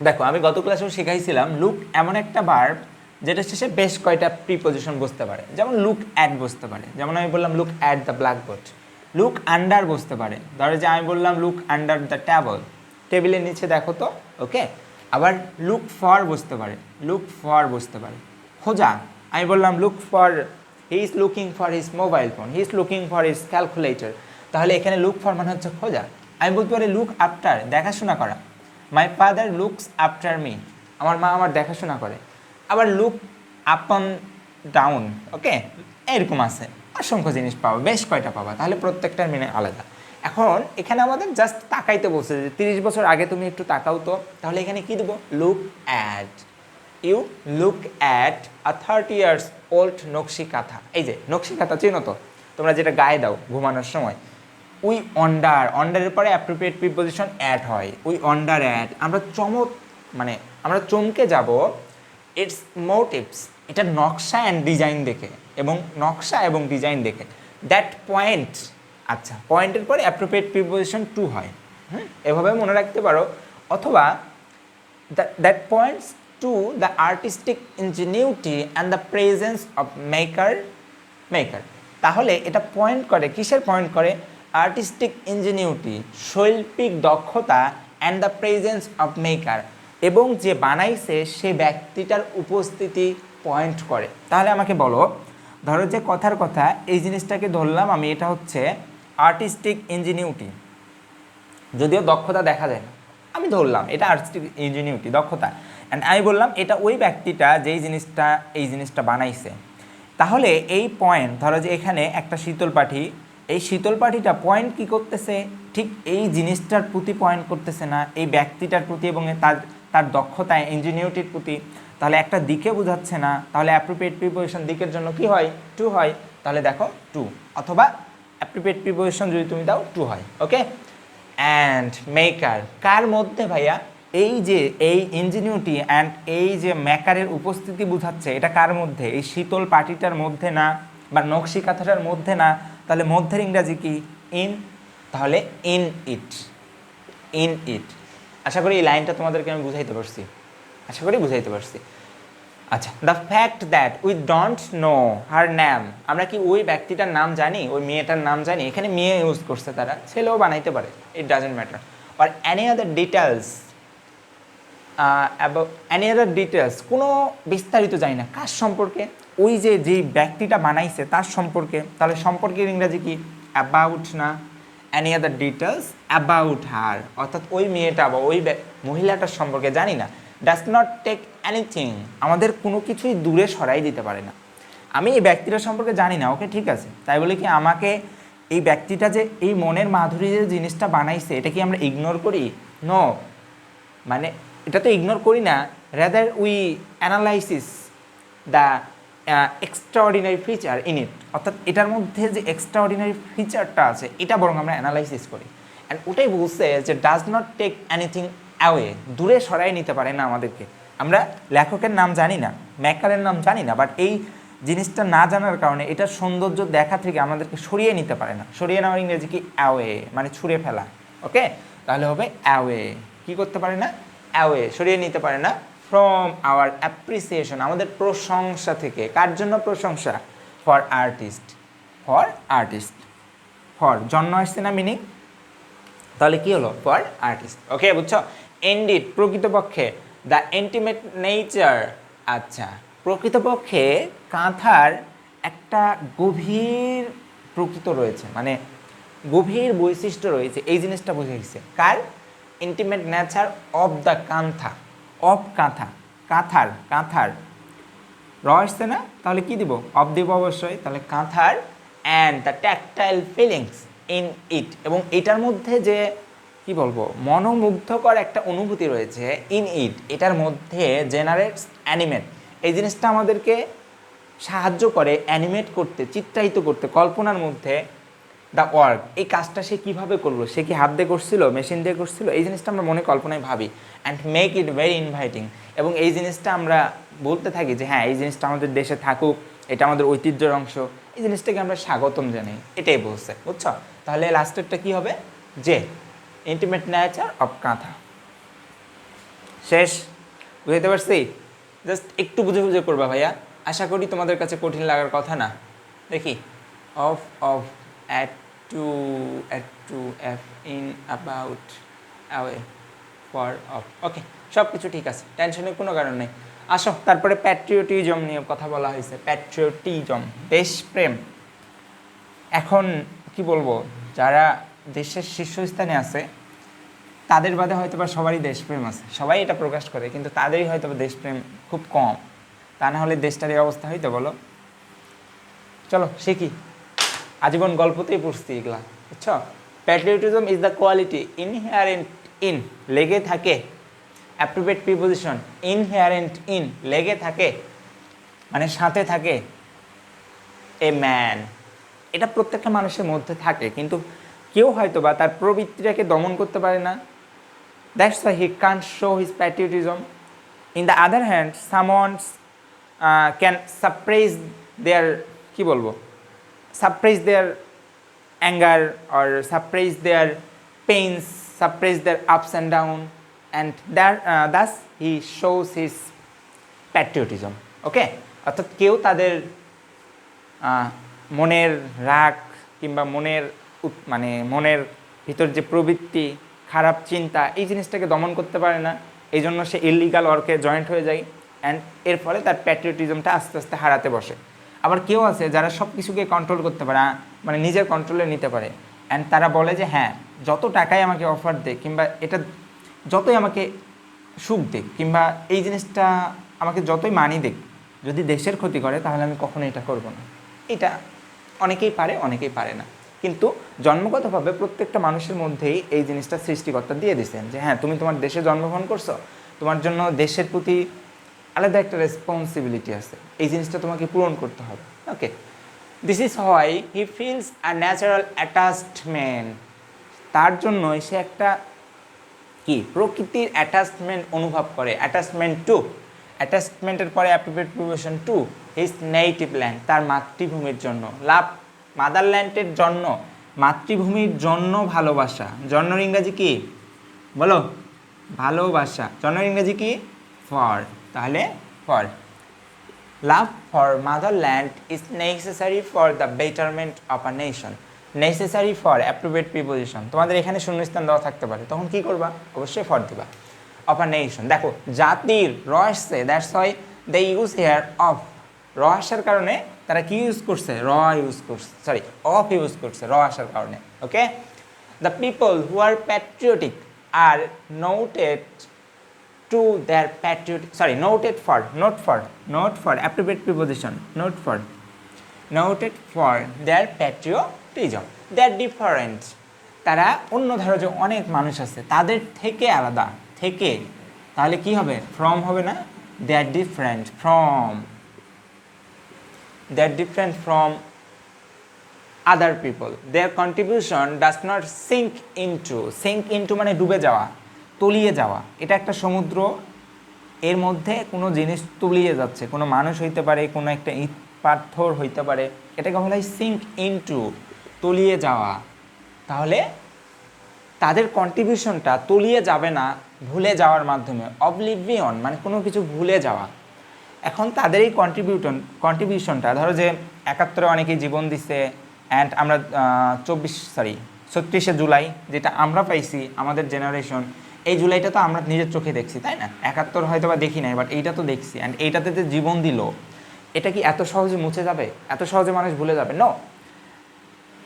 দেখো আমি গত ক্লাসেও শিখাইছিলাম, লুক এমন একটা ভার্ব যেটা শেষে বেশ কয়টা প্রিপজিশন বসতে পারে। যেমন লুক অ্যাট বসতে পারে, যেমন আমি বললাম look at the blackboard. Look under বসতে পারে, ধরো যে আমি বললাম লুক আন্ডার দ্য টেবল, টেবিলের নিচে দেখো তো, ওকে। আবার লুক ফর বসতে পারে, লুক ফর বসতে পারে। খোঁজা, আমি বললাম look for, he is looking for his mobile phone, he is looking for his calculator, তাহলে এখানে লুক ফর মানে হচ্ছে খোঁজা। আমি বলতে পারি লুক আফটার, দেখাশোনা করা, my father looks after me, আমার মা আমার দেখাশোনা করে। আবার লুক আপন ডাউন, ওকে, এরকম আছে, অসংখ্য জিনিস পাবা, বেশ কয়টা পাবা, তাহলে প্রত্যেকটার মিনিং আলাদা। এখন এখানে আমাদের জাস্ট তাকাইতে বলছে যে 30 বছর আগে তুমি একটু তাকাও তো, তাহলে এখানে কি দেবো, look at, you look at a 30 years old নকশি কাঁথা। এই যে নকশি কাঁথা চেনো তো তোমরা, যেটা গায়ে দাও ঘুমানোর সময়। উই অন্ডার, অন্ডারের পরে অ্যাপ্রোপ্রিয়েট প্রিপজিশন অ্যাট হয়, উই অন্ডার অ্যাট, আমরা মানে আমরা চমকে যাব ইটস মোটিভস, এটা নকশা অ্যান্ড ডিজাইন দেখে, এবং নকশা এবং ডিজাইন দেখে। দ্যাট পয়েন্ট, আচ্ছা পয়েন্টের পরে অ্যাপ্রোপ্রিয়েট প্রিপজিশন টু হয়, এভাবে মনে রাখতে পারো। অথবা that points to the artistic ingenuity and the presence of maker, তাহলে এটা পয়েন্ট করে, কিসের পয়েন্ট করে, আর্টিস্টিক ইনজিনিউটি, শৈল্পিক দক্ষতা, and the presence of maker, এবং যে বানাইছে সে ব্যক্তিটার উপস্থিতি পয়েন্ট করে। তাহলে আমাকে বলো, ধরো যে কথার কথা এই জিনিসটাকে ধরলাম আমি, এটা হচ্ছে আর্টিস্টিক ইনজিনিউটি, যদিও দক্ষতা দেখা যায় না, আমি ধরলাম এটা আর্টিস্টিক ইনজিনিউটি, দক্ষতা, অ্যান্ড আমি বললাম এটা ওই ব্যক্তিটা যেই জিনিসটা এই জিনিসটা বানাইছে। তাহলে এই পয়েন্ট, ধরো যে এখানে একটা শীতল পাটি, এই শীতল পাটিটা পয়েন্ট কি করতেছে, ঠিক এই জিনিসটার প্রতি পয়েন্ট করতেছে না, এই ব্যক্তিটার প্রতি এবং তার দক্ষতা ইঞ্জিনিউরিটির প্রতি, তাহলে একটা দিকে বোঝাচ্ছে না, তাহলে অ্যাপ্রোপ্রিয়েট প্রিপজিশন দিকের জন্য কি হয়, টু হয়, তাহলে দেখো টু, অথবা অ্যাপ্রোপ্রিয়েট প্রিপজিশন যদি তুমি দাও টু হয়, ওকে। অ্যান্ড মেকার, কার মধ্যে ভাইয়া, এই যে এই ইঞ্জিনিউরিটি অ্যান্ড এই যে মেকারের উপস্থিতি বোঝাচ্ছে, এটা কার মধ্যে, এই শীতল পাটিটার মধ্যে না, বা নকশি কাঁথাটার মধ্যে না, তাহলে মধ্যের ইংরাজি কি, ইন, তাহলে ইন ইট, ইন ইট। আশা করি এই লাইনটা তোমাদেরকে আমি বুঝাইতে পারছি, আশা করি বুঝাইতে পারছি। আচ্ছা, the fact that we don't know her name, আমরা কি ওই ব্যক্তিটার নাম জানি, ওই মেয়েটার নাম জানি, এখানে মেয়ে ইউজ করছে, তারা ছেলেও বানাইতে পারে, it doesn't matter. Or any other details, any other details, কোনো বিস্তারিত জানি না, কার সম্পর্কে, ওই যে যেই ব্যক্তিটা বানাইছে তার সম্পর্কে, তাহলে সম্পর্কের ইংরাজি কি, অ্যাবাউট না, any other details about her, অর্থাৎ ওই মেয়েটা বা ওই মহিলাটার সম্পর্কে জানি না। ডাজ নট টেক এনিথিং, আমাদের কোনো কিছুই দূরে সরাই দিতে পারে না। আমি এই ব্যক্তিটার সম্পর্কে জানি না, ওকে ঠিক আছে, তাই বলে কি আমাকে এই ব্যক্তিটা যে এই মনের মাধুরী যে জিনিসটা বানাইছে এটা কি আমরা ইগনোর করি, নো, মানে এটা তো ইগনোর করি না, rather we analysis the extraordinary feature in it, অর্থাৎ এটার মধ্যে যে এক্সট্রাঅর্ডিনারি ফিচারটা আছে এটা বরং আমরা অ্যানালাইসিস করি। অ্যান্ড ওটাই বলছে যে does not take anything away, দূরে সরাই নিতে পারে না আমাদেরকে। আমরা লেখকের নাম জানি না, মেকারের নাম জানি না, বাট এই জিনিসটা না জানার কারণে এটার সৌন্দর্য দেখা থেকে আমাদেরকে সরিয়ে নিতে পারে না। সরিয়ে নেওয়ার ইংরেজি কি, অ্যাওয়ে, মানে ছুঁড়ে ফেলা, ওকে, তাহলে হবে অ্যাওয়ে, কি করতে পারে না, অ্যাওয়ে, সরিয়ে নিতে পারে না, ফ্রম আওয়ার অ্যাপ্রিসিয়েশন, আমাদের প্রশংসা থেকে। কার জন্য প্রশংসা, for artist, for artist, for জন্য আসছে না মিনিং, তাহলে কি হলো, ফর আর্টিস্ট, ওকে, বুঝছো। ইনডিড, প্রকৃতপক্ষে, দ্য ইন্টিমেট নেচার, আচ্ছা প্রকৃতপক্ষে কাঁথার একটা গভীর প্রকৃত রয়েছে, মানে গভীর বৈশিষ্ট্য রয়েছে, এই জিনিসটা বুঝে কার? ইন্টিমেট নেচার অফ দ্য কাঁথা, অফ কাঁথা, কাঁথার, কাঁথার র আসছে না, তাহলে কি দিব? অফ দিব অবশ্যই। তাহলে কাঁথার and the tactile feelings in it, এবং এটার মধ্যে যে কি বলবো মনোমুগ্ধকর একটা অনুভূতি রয়েছে ইন ইট, এটার মধ্যে জেনারেটস অ্যানিমেট, এই জিনিসটা আমাদেরকে সাহায্য করে অ্যানিমেট করতে, চিত্রায়িত করতে, কল্পনার মধ্যে দ্য ওয়ার্ক, এই কাজটা সে কীভাবে করলো, সে কি হাত দিয়ে করছিল, মেশিন দিয়ে করছিল, এই জিনিসটা আমরা মনে কল্পনায় ভাবি। And make it very inviting, এবং এই জিনিসটা আমরা বলতে থাকি যে হ্যাঁ এই জিনিসটা আমাদের দেশে থাকুক, এটা আমাদের ঐতিহ্যের অংশ, এই জিনিসটাকে আমরা স্বাগতম জানাই, এটাই বলছে, বুঝছো? তাহলে লাস্টেরটা কি হবে? যে ইন্টিমেট নেচার অফ কাঁথা। শেষ, বুঝতে পারছি? জাস্ট একটু বুঝে বুঝে করবা ভাইয়া, আশা করি তোমাদের কাছে কঠিন লাগার কথা না। দেখি, of of at to f in about away for of, ওকে সব কিছু ঠিক আছে, টেনশনের কোনো কারণ নেই। আসো তারপরে প্যাট্রিয়টিজম নিয়ে কথা বলা হয়েছে। প্যাট্রিয়টিজম, দেশপ্রেম। এখন কি বলবো, যারা দেশের শীর্ষস্থানে আছে তাদের বাদে হয়তো বা সবারই দেশপ্রেম আছে, সবাই এটা প্রকাশ করে, কিন্তু তাদেরই হয়তো বা দেশপ্রেম খুব কম। তা না হলে দেশটার এই অবস্থা হইতো বলো? চলো শিখি, আজীবন গল্পতেই পড়ছি এগুলা, বুঝছো? Patriotism is the quality inherent in, লেগে থাকে, অ্যাপ্রোপ্রিয়েট প্রিপোজিশন, ইনহেয়ারেন্ট ইন, লেগে থাকে মানে সাথে থাকে, এ ম্যান, এটা প্রত্যেকটা মানুষের মধ্যে থাকে, কিন্তু কেউ হয়তো বা তার প্রবৃত্তিটাকে দমন করতে পারে না। That's why he can't show his patriotism. In the other hand someone's can suppress their, কি বলবো, suppress their anger or suppress their pains, suppress their ups and downs, and that thus he shows his patriotism. Okay, অর্থাৎ কেউ তাদের মনের রাগ কিংবা মনের মানে মনের ভিতর যে প্রবৃত্তি, খারাপ চিন্তা, এই জিনিসটাকে দমন করতে পারে না, এই জন্য সে ইললিগাল ওয়ার্কে জয়েন্ট হয়ে যায়, অ্যান্ড এর ফলে তার প্যাট্রিয়টিজমটা আস্তে আস্তে হারাতে বসে। আবার কেউ আছে যারা সব কিছুকে কন্ট্রোল করতে পারে, মানে নিজের কন্ট্রোলে নিতে পারে, অ্যান্ড তারা বলে যে হ্যাঁ যত টাকাই আমাকে অফার দেয় কিংবা এটা যতই আমাকে সুখ দেখ কিংবা এই জিনিসটা আমাকে যতই মানি দেখ, যদি দেশের ক্ষতি করে তাহলে আমি কখনো এটা করব না। এটা অনেকেই পারে, অনেকেই পারে না, কিন্তু জন্মগতভাবে প্রত্যেকটা মানুষের মধ্যেই এই জিনিসটা সৃষ্টিকর্তা দিয়ে দিয়েছেন যে হ্যাঁ তুমি তোমার দেশে জন্মগ্রহণ করছো, তোমার জন্য দেশের প্রতি আলাদা একটা রেসপন্সিবিলিটি আছে, এই জিনিসটা তোমাকে পূরণ করতে হবে। Okay, this is why he feels a natural attachment, তার জন্যই সে একটা কি প্রকৃতির অ্যাটাচমেন্ট অনুভব করে। অ্যাটাচমেন্ট টু, অ্যাটাচমেন্টের পরে appropriate preposition to his native land, তার মাতৃভূমির জন্য। লাভ, মাদারল্যান্ডের জন্য, মাতৃভূমির জন্য ভালোবাসা। জন্মের ইংরাজি কি বলো? ভালোবাসা। জন্মের ইংরাজি কি? ফর, তাহলে for. Love for motherland is necessary for the betterment of a nation. Necessary for appropriate preposition, তোমাদের এখানে শূন্যস্থান দেওয়া থাকতে পারে, তখন কি করবা? অবশ্যই ফর দিবা। অফ আ নেশন, দেখো জাতির র আসছে, that's why they use here of. র আসার কারণে তারা কি ইউজ করছে? র ইউজ করছে, সরি অফ ইউজ করছে র আসার কারণে। Okay, the people who are patriotic are noted to their patriotic, sorry, noted for, not for appropriate preposition, noted for their patriotism. They are different, তারা অন্য, ধরো যে অনেক মানুষ আছে তাদের থেকে আলাদা, থেকে, তাহলে কি হবে? ফ্রম হবে না? they are different from other people. Their contribution does not sink into মানে ডুবে যাওয়া, তলিয়ে যাওয়া। এটা একটা সমুদ্র, এর মধ্যে কোনো জিনিস তলিয়ে যাচ্ছে, কোনো মানুষ হইতে পারে, কোনো একটা ইট পাথর হইতে পারে, এটাকে বলা হয় সিঙ্ক ইনটু, তলিয়ে যাওয়া। তাহলে তাদের কন্ট্রিবিউশনটা তলিয়ে যাবে না ভুলে যাওয়ার মাধ্যমে। অবলিভিয়ন মানে কোনো কিছু ভুলে যাওয়া। এখন তাদের এই কন্ট্রিবিউশনটা, ধরো যে 71-এ অনেকেই জীবন দিছে, অ্যান্ড আমরা 36শে জুলাই যেটা আমরা পাইছি আমাদের জেনারেশন, এই জুলাইটা তো আমরা নিজের চোখে দেখছি, তাই না? 71 হয়তো বা দেখি নাই, বাট এইটা তো দেখছি, অ্যান্ড এইটাতে যে জীবন দিল এটা কি এত সহজে মুছে যাবে? এত সহজে মানুষ ভুলে যাবে? নো,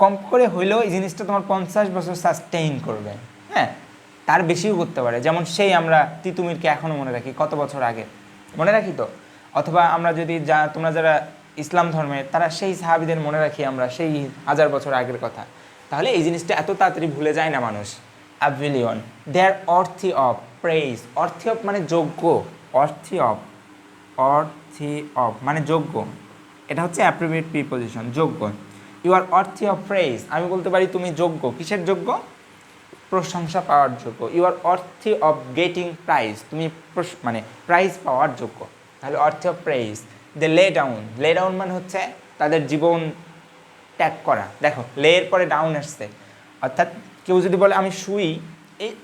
কম করে হইলেও এই জিনিসটা তোমার 50 বছর সাস্টেইন করবে। হ্যাঁ, তার বেশিও করতে পারে। যেমন সেই আমরা তিতুমিরকে এখনও মনে রাখি, কত বছর আগে মনে রাখি তো। অথবা আমরা যদি তোমরা যারা ইসলাম ধর্মের, তারা সেই সাহাবীদের মনে রাখি আমরা সেই 1000 বছর আগের কথা। তাহলে এই জিনিসটা এত তাড়াতাড়ি ভুলে যায় না মানুষ। অ্যাভিলিয়ন, their worthy of praise, worthy of মানে যোগ্য, অর্থি অফ মানে যোগ্য, এটা হচ্ছে অ্যাপ্রোপ্রিয়েট প্রিপোজিশন, যোগ্য। You are worthy of praise, আমি বলতে পারি তুমি যোগ্য, কিসের যোগ্য? প্রশংসা পাওয়ার যোগ্য। You are worthy of getting prize, তুমি মানে প্রাইজ পাওয়ার যোগ্য। তাহলে worthy of praise. They lay down, lay down মানে হচ্ছে তাদের জীবন ত্যাগ করা। দেখো লে এর পরে ডাউন আসছে, অর্থাৎ কেউ যদি বলে আমি শুই,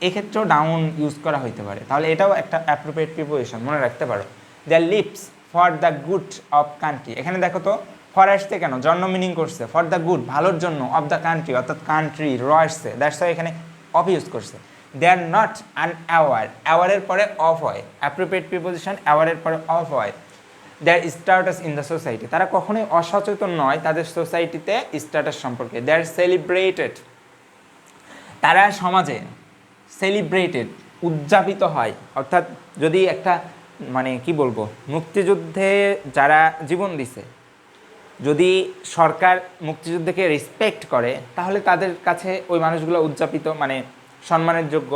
এক্ষেত্রেও ডাউন ইউজ করা হইতে পারে। তাহলে এটাও একটা অ্যাপ্রোপ্রিয়েট প্রিপোজিশন, মনে রাখতে পারো। The lips for the good of country, এখানে দেখো তো ফর আসছে কেন? জন্য মিনিং করছে, ফর দ্য গুড ভালোর জন্য, অফ দ্য কান্ট্রি অর্থাৎ কান্ট্রি, র আসছে, দ্যাটস ওয়াই এখানে অফ ইউজ করছে। দে আর নট অ্যান অ্যাওয়ার, অ্যাওয়ারের পরে অফ হয়, অ্যাপ্রোপ্রিয়েট প্রিপোজিশন অ্যাওয়ারের পরে অফ হয়। Their status in the society, তারা কখনোই অসচেতন নয় তাদের সোসাইটিতে স্ট্যাটাস সম্পর্কে। দে আর সেলিব্রেটেড, তারা সমাজে সেলিব্রেটেড উদযাপিত হয়। অর্থাৎ যদি একটা মানে কি বলবো, মুক্তিযুদ্ধে যারা জীবন দিছে, যদি সরকার মুক্তিযুদ্ধকে রেসপেক্ট করে, তাহলে তাদের কাছে ওই মানুষগুলো উদযাপিত মানে সম্মানের যোগ্য।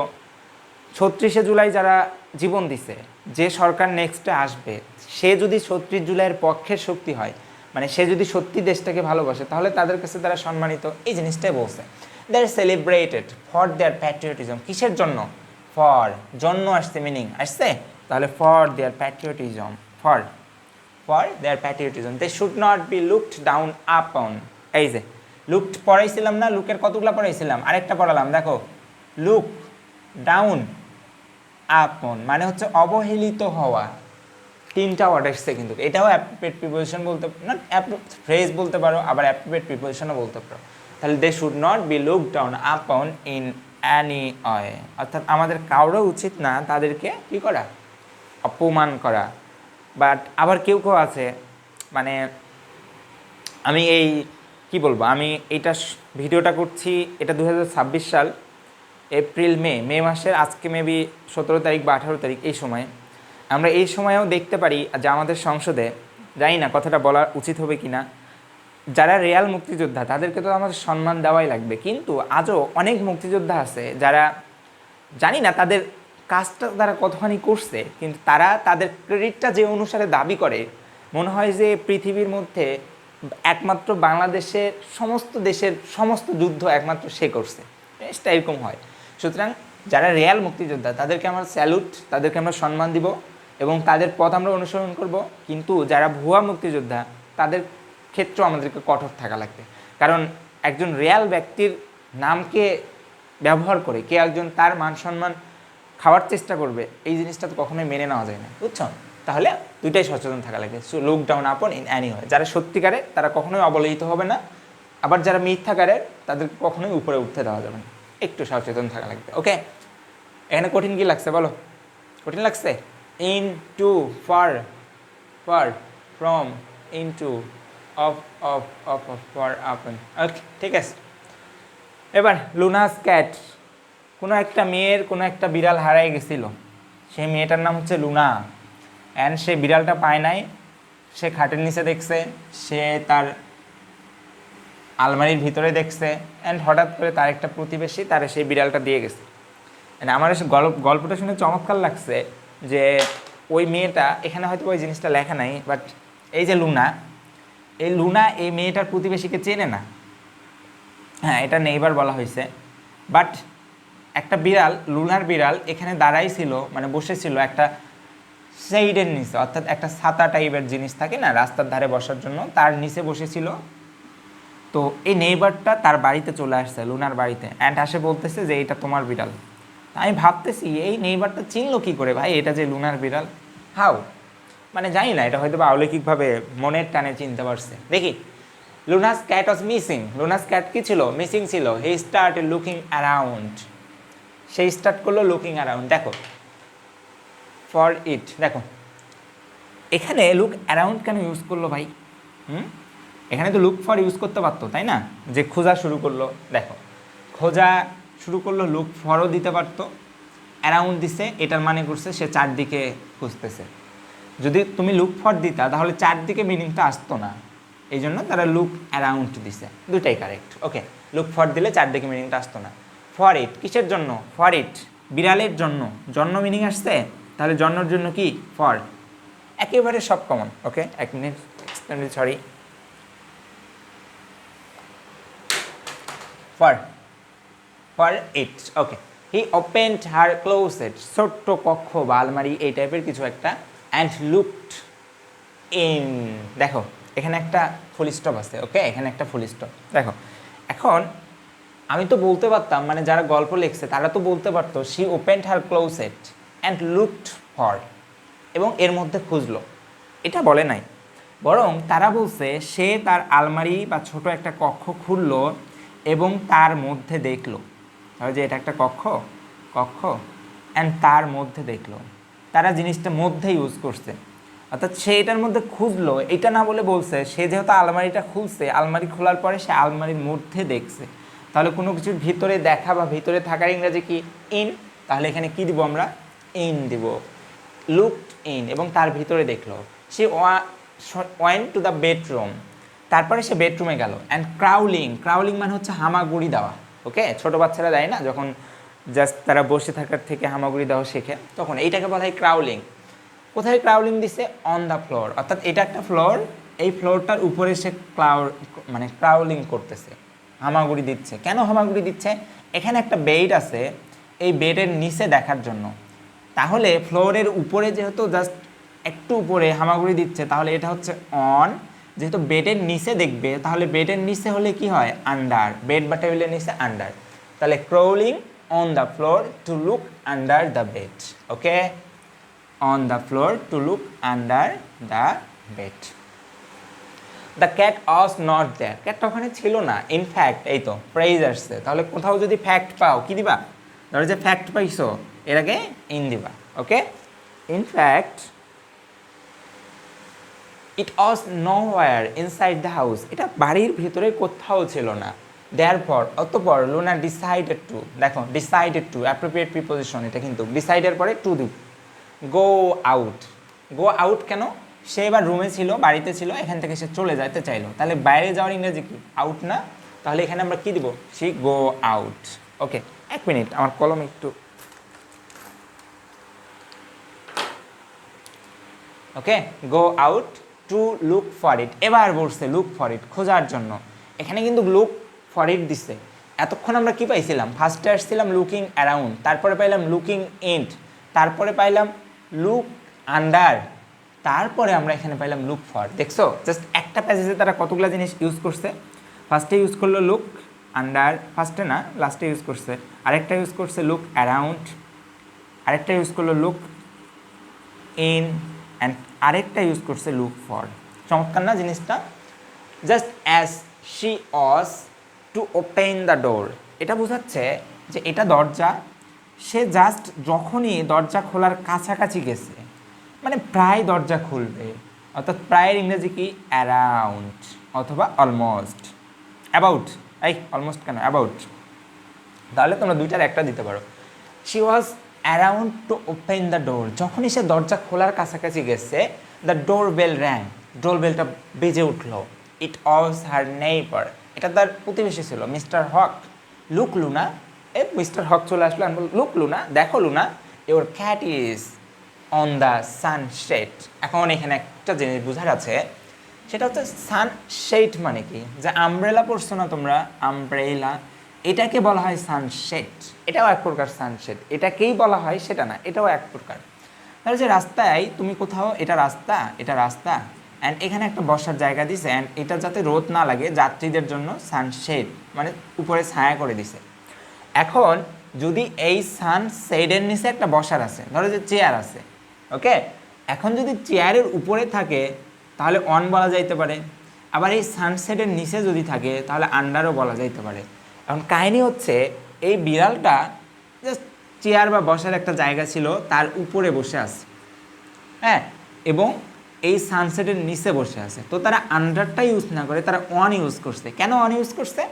36শে জুলাই যারা জীবন দিছে, যে সরকার নেক্সটে আসবে, সে যদি 36 জুলাইয়ের পক্ষের শক্তি হয়, মানে সে যদি সত্যি দেশটাকে ভালোবাসে, তাহলে তাদের কাছে তারা সম্মানিত। এই জিনিসটাই বলছে। They are celebrated for their patriotism, কিসের জন্য? ফর, জন্য আসছে, মিনিং আসছে, তাহলে for their patriotism, for their patriotism. They should not be looked down upon. এই যে লুকড পড়াইছিলাম না, লুকের কতগুলো পড়াইছিলাম, আরেকটা পড়ালাম দেখো, লুক ডাউন আপন মানে হচ্ছে অবহেলিত হওয়া। 3টা ওয়ার্ড এসছে, কিন্তু এটাও অ্যাপ্রোপ্রিয়েট প্রিপোজিশন বলতে, না ফ্রেজ বলতে পারো, আবার অ্যাপ্রোপ্রিয়েট প্রিপোজিশনও বলতে পারো। তাহলে they should not be look down upon in any way, অর্থাৎ আমাদের কারো উচিত না তাদেরকে কী করা? অপমান করা। বাট আবার কেউ কেউ আছে, মানে আমি এই কি বলবো, আমি এইটা ভিডিওটা করছি, এটা 2026 সাল এপ্রিল মে মাসের, আজকে মেবি 17 তারিখ বা 18 তারিখ, এই সময় আমরা এই সময়েও দেখতে পারি যে আমাদের সংসদে, জানি না কথাটা বলা উচিত হবে কি না, যারা রিয়াল মুক্তিযোদ্ধা তাদেরকে তো আমাদের সম্মান দেওয়াই লাগবে, কিন্তু আজও অনেক মুক্তিযোদ্ধা আছে যারা, জানি না তাদের কাজটা তারা কতখানি করছে, কিন্তু তারা তাদের ক্রেডিটটা যে অনুসারে দাবি করে, মনে হয় যে পৃথিবীর মধ্যে একমাত্র বাংলাদেশের সমস্ত দেশের সমস্ত যুদ্ধ একমাত্র সে করছে, জিনিসটা এরকম হয়। সুতরাং যারা রিয়াল মুক্তিযোদ্ধা তাদেরকে আমরা স্যালুট, তাদেরকে আমরা সম্মান দিব এবং তাদের পথ আমরা অনুসরণ করব। কিন্তু যারা ভুয়া মুক্তিযোদ্ধা তাদের ক্ষেত্রেও আমাদেরকে কঠোর থাকা লাগবে, কারণ একজন রিয়াল ব্যক্তির নামকে ব্যবহার করে কে একজন তার মান সম্মান খাওয়ার চেষ্টা করবে, এই জিনিসটা তো কখনোই মেনে নেওয়া যায় না, বুঝছো? তাহলে দুইটাই সচেতন থাকা লাগে। So look down upon in any way, যারা সত্যিকারের তারা কখনোই অবহেলিত হবে না, আবার যারা মিথ্যাকারের তাদেরকে কখনোই উপরে উঠতে দেওয়া যাবে না, একটু সচেতন থাকা লাগবে। ওকে, এখানে কঠিন কি লাগছে বলো? কঠিন লাগছে? In to, far, far from, in to, of, of, of, of, far, upon. Okay, ঠিক আছে। এবার লুনাস ক্যাট, কোনো একটা মেয়ের কোনো একটা বিড়াল হারাই গেছিল, সেই মেয়েটার নাম হচ্ছে লুনা, অ্যান্ড সে বিড়ালটা পায় নাই, সে খাটের নিচে দেখছে, সে তার আলমারির ভিতরে দেখছে, অ্যান্ড হঠাৎ করে তার একটা প্রতিবেশী তার সেই বিড়ালটা দিয়ে গেছে। আমার গল্পটা শুনে চমৎকার লাগছে যে ওই মেয়েটা, এখানে হয়তো ওই জিনিসটা লেখা নাই, বাট এই যে লুনা, এই লুনা এই মেয়েটার প্রতিবেশীকে চেনে না, হ্যাঁ এটা নেইবার বলা হয়েছে, বাট একটা বিড়াল, লুনার বিড়াল এখানে দাঁড়াই ছিল, মানে বসেছিল একটা সেইডের নিচে, অর্থাৎ একটা ছাতা টাইপের জিনিস থাকে না রাস্তার ধারে বসার জন্য, তার নিচে বসেছিল। তো এই নেইবারটা তার বাড়িতে চলে আসছে, লুনার বাড়িতে, অ্যান্ড আসে বলতেছে যে এটা তোমার বিড়াল। আমি ভাবতেছি এই নেইবারটা চিনলো কী করে ভাই এটা যে লুনার বিড়াল, হাউ, মানে জানি না, এটা হয়তো বা অলৌকিকভাবে মনের টানে চিনতে পারছে। দেখি, লুনাস ক্যাট ওয়াজ মিসিং, লুনাস ক্যাট কী ছিল? মিসিং ছিল। হি স্টার্টেড লুকিং অ্যারাউন্ড, সেই স্টার্ট করলো লুকিং অ্যারাউন্ড। দেখো ফর ইট, দেখো এখানে লুক অ্যারাউন্ড কেন ইউজ করলো ভাই? এখানে তো লুক ফর ইউজ করতে পারতো, তাই না? যে খোঁজা শুরু করলো, দেখো খোঁজা শুরু করলো, লুক ফরও দিতে পারতো, অ্যারাউন্ড দিছে, এটার মানে করছে সে চারদিকে খুঁজতেছে। যদি তুমি লুক ফর দিতা তাহলে চারদিকে মিনিংটা আসতো না, এই জন্য তারা লুক অ্যারাউন্ড দিছে, দুটাই কারেক্ট। ওকে, লুক ফর দিলে চারদিকে মিনিংটা আসতো না। ফর ইট কিসের জন্য? ফর ইট বিড়ালের জন্য, জন্য মিনিং আসছে, তাহলে জন্মর জন্য কি? ফর। একেবারে সব কমন। ওকে, এক minute, sorry. For it. Okay, he opened her closet, ছোট্ট কক্ষ বা আলমারি এই টাইপের কিছু একটা, অ্যান্ড লুকড ইন। দেখো এখানে একটা ফুল স্টপ আছে। ওকে, এখানে একটা ফুল স্টপ। দেখো এখন আমি তো বলতে পারতাম, মানে যারা গল্প লিখছে তারা তো বলতে পারতো she opened her closet and looked for, এবং এর মধ্যে খুঁজলো, এটা বলে নাই। বরং তারা বলছে সে তার আলমারি বা ছোট একটা কক্ষ খুললো এবং তার মধ্যে দেখলো, তাহলে যে এটা একটা কক্ষ, অ্যান্ড তার মধ্যে দেখলো, তারা জিনিসটা মধ্যে ইউজ করছে, অর্থাৎ সে এটার মধ্যে খুঁজলো, এটা না বলে বলছে সে যেহেতু আলমারিটা খুলছে, আলমারি খোলার পরে সে আলমারির মধ্যে দেখছে, তাহলে কোনো কিছুর ভিতরে দেখা বা ভিতরে থাকার ইংরেজি কি? ইন। তাহলে এখানে কি দিব আমরা? ইন দিব। লুকড ইন, এবং তার ভিতরে দেখলো। সে ওয়েন্ট টু দ্য বেডরুম, তারপরে সে বেডরুমে গেল। অ্যান্ড ক্রাউলিং মানে হচ্ছে হামাগুড়ি দেওয়া। ওকে, ছোটো বাচ্চারা দেয় না যখন জাস্ট তারা বসে থাকার থেকে হামাগুড়ি দেওয়া শেখে, তখন এইটাকে বলা হয় ক্রাউলিং। কোথায় ক্রাউলিং দিছে? অন দ্য ফ্লোর, অর্থাৎ এটা একটা ফ্লোর, এই ফ্লোরটার উপরে সে ক্রাউলিং করতেছে, হামাগুড়ি দিচ্ছে। কেন হামাগুড়ি দিচ্ছে? এখানে একটা বেড আছে, এই বেডের নিচে দেখার জন্য। তাহলে ফ্লোরের উপরে যেহেতু জাস্ট একটু উপরে হামাগুড়ি দিচ্ছে, তাহলে এটা হচ্ছে অন। যেহেতু বেডের নিচে দেখবে, তাহলে বেডের নিচে হলে কি হয়? আন্ডার। বেড বা টেবিলের নিচে আন্ডার, তাহলে crawling on the floor to look under the bed. Okay, on the floor to look under the bed. The cat was not there, ক্যাটটা ওখানে ছিল না। ইনফ্যাক্ট, এই তো প্রেজ আসছে, তাহলে কোথাও যদি ফ্যাক্ট পাও কি দিবা? ধরো যে ফ্যাক্ট পাইছো, এর আগে ইন দিবা। Okay, in fact it was nowhere inside the house, এটা বাড়ির ভিতরে কোথাও ছিল না। দেয়ারফর, অতঃপর লুনা ডিসাইডেড টু, দেখো ডিসাইডেড টু অ্যাপ্রোপ্রিয়েট প্রিপোজিশন, এটা কিন্তু ডিসাইডের পরে টু দিব। গো আউট, গো আউট কেন? সে এবার রুমে ছিল, বাড়িতে ছিল, এখান থেকে সে চলে যেতে চাইলো, তাহলে বাইরে যাওয়ার ইংরেজি কি? আউট না? তাহলে এখানে আমরা কি দিব? C go out. ওকে, এক মিনিট, আমার কলম একটু। Okay, go out to look for it, এবার বলছে লুক ফর ইট, খোঁজার জন্য। এখানে কিন্তু লুক ফর ইট দিচ্ছে। এতক্ষণ আমরা কি পাইছিলাম? ফার্স্টে আসছিলাম লুকিং অ্যারাউন্ড, তারপরে পাইলাম লুকিং ইন্ট, তারপরে পাইলাম লুক আন্ডার, তারপরে আমরা এখানে পাইলাম লুক ফর। দেখছো জাস্ট একটা প্যাসেজে তারা কতগুলো জিনিস ইউজ করছে। ফার্স্টে ইউজ করলো লুক আন্ডার, ফার্স্টে না লাস্টে ইউজ করছে। আরেকটা ইউজ করছে লুক অ্যারাউন্ড, আরেকটা ইউজ করলো লুক ইন, অ্যান্ড আরেকটা ইউজ করছে লুক ফর। চমৎকার না জিনিসটা? Just as she was to open the door, এটা বোঝাচ্ছে যে এটা দরজা, সে জাস্ট যখনই দরজা খোলার কাছাকাছি গেছে, মানে প্রায় দরজা খুলবে, অর্থাৎ প্রায়ের ইংরেজি কি? অ্যারাউন্ড অথবা অলমোস্ট। অ্যাবাউট, এই অলমোস্ট কেন? অ্যাবাউট। তাহলে তোমরা দুইটার একটা দিতে পারো। She was around to open the door, যখনই সে দরজা খোলার কাছাকাছি গেছে, দ্য ডোর বেল র্যাং, ডোর বেলটা বেজে উঠলো। ইট ওয়াজ হার নেইবার, এটা তার প্রতিবেশী ছিল, মিস্টার হক। লুক লুনা, মিস্টার হক চলে আসলো, আমি বল লুক লুনা, দেখো Luna, your cat is on the sunshade. এখন এখানে একটা জিনিস বোঝার আছে, সেটা হচ্ছে সানশেড মানে কি? যে আমব্রেলা পড়ছো না তোমরা, আমব্রেলা, এটাকে বলা হয় সানশেড। এটাও এক প্রকার সানশেড, এটাকেই বলা হয় সেটা না, এটাও এক প্রকার। তাহলে যে রাস্তায় তুমি কোথাও, এটা রাস্তা, এটা রাস্তা, অ্যান্ড এখানে একটা বসার জায়গা দিছে, অ্যান্ড এটা যাতে রোদ না লাগে যাত্রীদের জন্য সানশেড, মানে উপরে ছায়া করে দিছে। এখন যদি এই সানশেডের নিচে একটা বসার আছে, ধরো যে চেয়ার আছে, ওকে, এখন যদি চেয়ারের উপরে থাকে তাহলে অন বলা যাইতে পারে, আবার এই সানশেডের নিচে যদি থাকে তাহলে আন্ডারও বলা যাইতে পারে। এখন কাহিনী হচ্ছে এই বিড়ালটা জাস্ট চেয়ার বা বসার একটা জায়গা ছিল, তার উপরে বসে আছে, হ্যাঁ, এবং এই সানসেটের নিচে বসে আছে, তো তারা আন্ডারটা ইউজ না করে তারা অন ইউজ করছে। কেন অন ইউজ করছে?